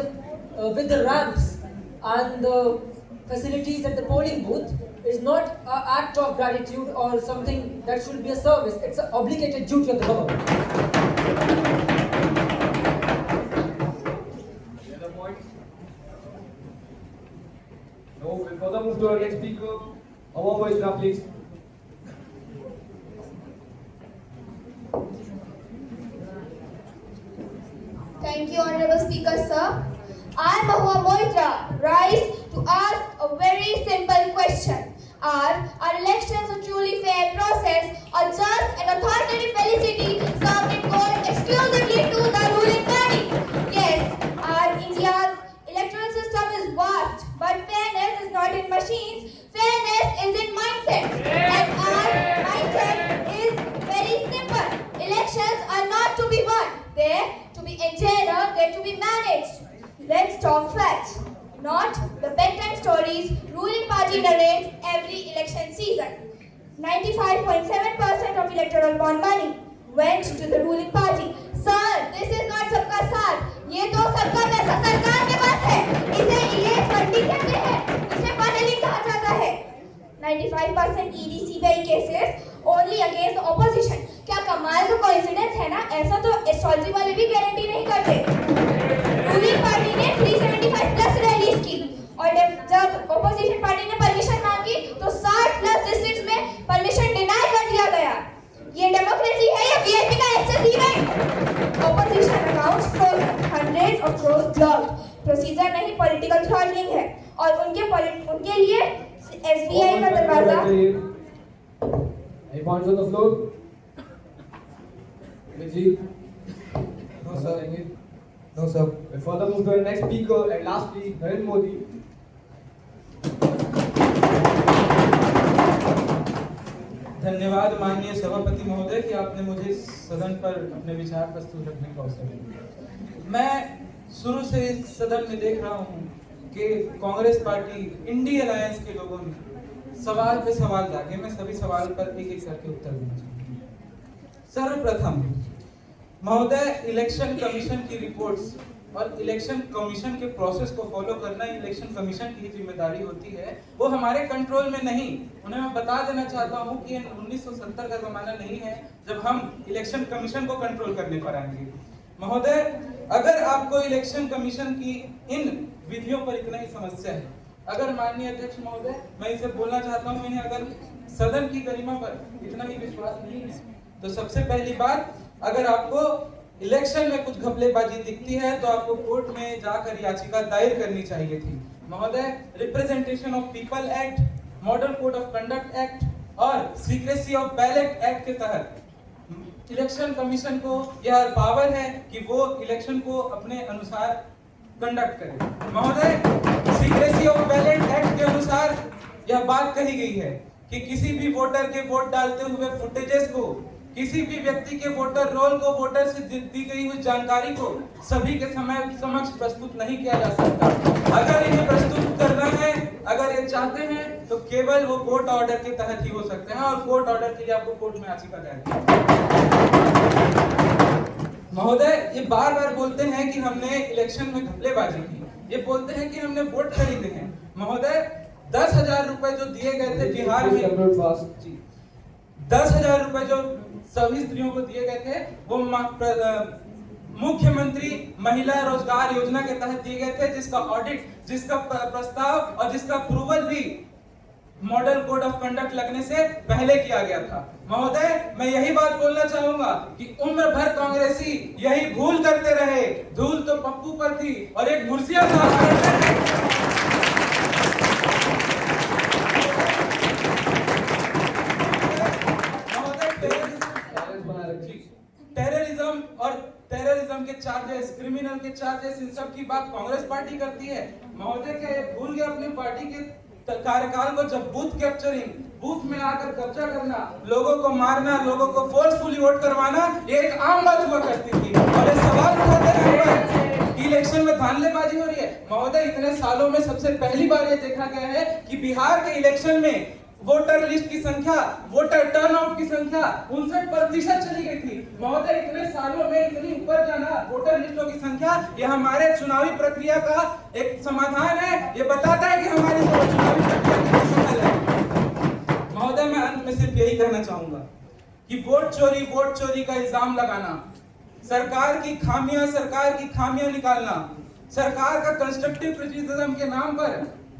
with the ramps and the facilities at the polling booth is not an act of gratitude or something that should be a service. It's an obligated duty of the government. Any other points? No, we'll further move to our next speaker. A warm voice now, please. Thank you, Honorable Speaker, sir. I, Mahua Moitra, rise to ask a very simple question. Are our elections a truly fair process or just an authoritative felicity served in court exclusively to the ruling party? Yes, our India's electoral system is vast, but fairness is not in machines, fairness is in mindset. And our mindset is very simple. Elections are not to be won, they're to be engineered, they're to be managed. Let's talk facts, not the bedtime stories ruling party narrates every election season. 95.7% of electoral bond money went to the ruling party. Sir, this is not सबका साथ, ये तो सबका पैसा सरकार के पास है. इसे ये फंडिंग कहते हैं, इसे फंडिंग कहा जाता है. 95% ED CBI cases only against the opposition. क्या कमाल का कोइंसिडेंस है ना? ऐसा तो एस्ट्रोलॉजी वाले भी गारंटी नहीं करते. रूलिंग पार्टी ने 375 प्लस रैलीज की और जब ऑपोजिशन पार्टी ने परमिशन मांगी तो 60 प्लस डिस्ट्रिक्ट्स में परमिशन डिनाई कर दिया गया. ये डेमोक्रेसी है या वीआईपी का access event? Opposition accounts frozen, hundreds of crores blocked. Procedure नहीं, पॉलिटिकल थ्रॉटलिंग है और उनके लिए एसबीआई का दरवाजा. Any points on the floor? Vijay? No, sir. Any? No, sir. We'll further move to our next speaker and lastly, Narendra Modi. धन्यवाद माननीय सभापति महोदय कि आपने मुझे सदन पर अपने विचार प्रस्तुत रखने का अवसर दिया. मैं शुरू से इस सदन में देख रहा हूं कि कांग्रेस पार्टी इंडी अलायंस के लोगों ने सवाल पे सवाल दागे. मैं सभी सवाल पर एक एक करके उत्तर देना चाहूंगा. सर्वप्रथम महोदय, इलेक्शन कमीशन की रिपोर्ट्स और इलेक्शन कमीशन के प्रोसेस को फॉलो करना इलेक्शन कमीशन की जिम्मेदारी होती है, वो हमारे कंट्रोल में नहीं. उन्हें मैं बता देना चाहता हूं कि 1970 का जमाना नहीं है जब हम इलेक्शन कमीशन को कंट्रोल करने पर आएंगे. महोदय, अगर आपको इलेक्शन कमीशन की इन विधियों पर इतना ही समस्या है, अगर माननीय अध्यक्ष महोदय, मैं इसे बोलना चाहता हूं, इन्हें अगर सदन की गरिमा पर इतना ही विश्वास नहीं है तो सबसे पहली बात, अगर आपको इलेक्शन में कुछ घपलेबाजी दिखती है तो आपको कोर्ट में जाकर याचिका दायर करनी चाहिए थी. महोदय, representation of people act, model code of conduct act और सीक्रेसी ऑफ बैलेट एक्ट के तहत इलेक्शन कमीशन को यह पावर है कि वो इलेक्शन को अपने अनुसार कंडक्ट करे. महोदय, सीक्रेसी ऑफ बैलेट एक्ट के अनुसार यह बात कही गई है कि किसी भी वोटर के वोट डालते हुए फुटेजेस को, किसी भी व्यक्ति के वोटर रोल को, वोटर से दी गई हुई जानकारी को सभी के समक्ष प्रस्तुत नहीं किया जा सकता. अगर इन्हें प्रस्तुत करना है, अगर ये चाहते हैं तो केवल वो कोर्ट ऑर्डर के तहत ही हो सकते हैं और कोर्ट ऑर्डर के लिए आपको कोर्ट में याचिका दायर करनी. महोदय, ये बार बार बोलते हैं कि हमने इलेक्शन में घपलेबाजी की, ये बोलते हैं कि हमने वोट खरीदे हैं. महोदय, 10,000 रुपए जो दिए गए थे बिहार में, 10,000 रुपए जो सभी स्त्रियों को दिए गए थे वो मुख्यमंत्री महिला रोजगार योजना के तहत दिए गए थे, जिसका ऑडिट, जिसका प्रस्ताव और जिसका अप्रूवल भी मॉडल कोड ऑफ कंडक्ट लगने से पहले किया गया था. महोदय, मैं यही बात बोलना चाहूंगा कि उम्र भर कांग्रेसी यही भूल करते रहे. धूल तो पप्पू पर थी और एक मुर्सिया साहब. टेररिज्म और टेररिज्म के चार्जेस, क्रिमिनल के चार्जेस, इन सब की बात कांग्रेस पार्टी करती है. महोदय, क्या ये भूल गए अपनी पार्टी के कार्यकाल को, जब बूथ कैप्चरिंग, बूथ में आकर कब्जा करना, लोगों को मारना, लोगों को फोर्सफुली वोट करवाना, ये एक आम बात हुआ करती थी. और ये सवाल उठाते हैं कि इलेक्शन में धांधलेबाजी हो रही है। महोदय, इतने सालों में सबसे पहली बार ये देखा गया है कि बिहार के इलेक्शन में वोटर लिस्ट की संख्या, वोटर टर्नआउट की संख्या 59% चली गई थी। महोदय, इतने सालों में इतनी ऊपर जाना वोटर लिस्टों की संख्या, ये हमारे चुनावी प्रक्रिया का एक समाधान है। ये बताता है कि हमारी चुनावी प्रक्रिया कितनी सफल है। महोदय, मैं अंत में सिर्फ यही कहना चाहूंगा कि वोट चोरी का इल्जाम लगाना, सरकार की खामियां निकालना, सरकार का कंस्ट्रक्टिव क्रिटिसिज्म के नाम पर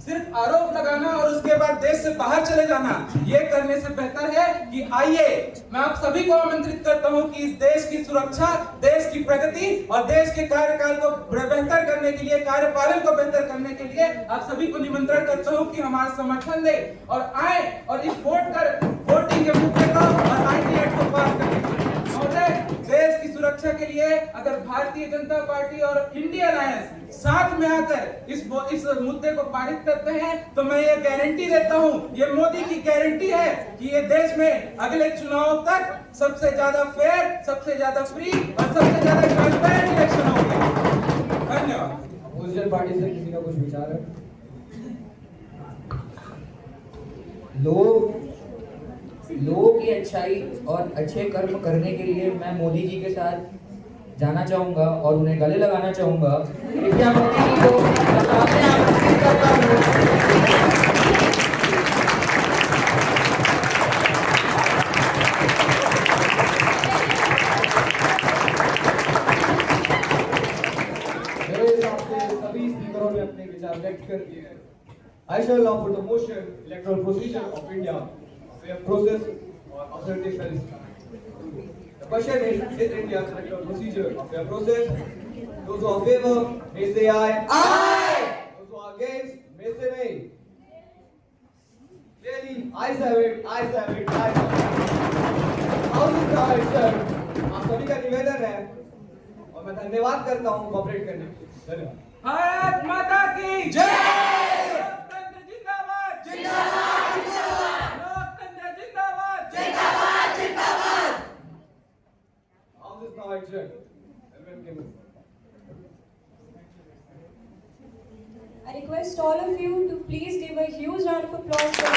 सिर्फ आरोप लगाना और उसके बाद देश से बाहर चले जाना, ये करने से बेहतर है कि आइए, मैं आप सभी को आमंत्रित करता हूं कि इस देश की सुरक्षा, देश की प्रगति और देश के कार्यकाल को बेहतर करने के लिए, कार्यपालन को बेहतर करने के लिए आप सभी को निमंत्रण करता हूं कि हमारा समर्थन दे और आए और इस वोटिंग के मुद्दे को और आईटी एक्ट को पास करें। महोदय, देश की सुरक्षा के लिए अगर भारतीय जनता पार्टी और इंडिया अलायंस साथ में आकर इस मुद्दे को पारित करते हैं तो मैं ये गारंटी देता हूं, ये मोदी की गारंटी है कि ये देश में अगले चुनाव तक सबसे ज्यादा फेयर, सबसे ज्यादा फ्री और सबसे ज्यादा ट्रांसपेरेंट इलेक्शन होंगे। धन्यवाद। अपोजिशन पार्टी से किसी का कुछ विचार है? लोगों की अच्छाई और अच्छे कर्म करने के लिए मैं मोदी जी के साथ जाना चाहूंगा और उन्हें गले लगाना चाहूंगा। कृपया मोदी जी को सामने आमंत्रित करता हूं। मेरे हिसाब से सभी स्पीकरों ने अपने विचार व्यक्त कर दिए हैं। I shall now put a motion, electoral procedure of India, fair process or authoritative. The question is India's electoral procedure of fair process? Those who are in favor, may say aye. Aye. Those who are against, may say nay. Clearly, ayes have it, ayes have it, ayes have it. House is now adjourned. आप सभी का निवेदन है और मैं धन्यवाद करता हूँ कोऑपरेट करने के लिए। धन्यवाद। भारत माता की जय। लोकतंत्र जिंदाबाद जिंदाबाद जिंदाबाद। लोकतंत्र जिंदाबाद जिंदाबाद जिंदाबाद। House is now adjourned. I request all of you to please give a huge round of applause for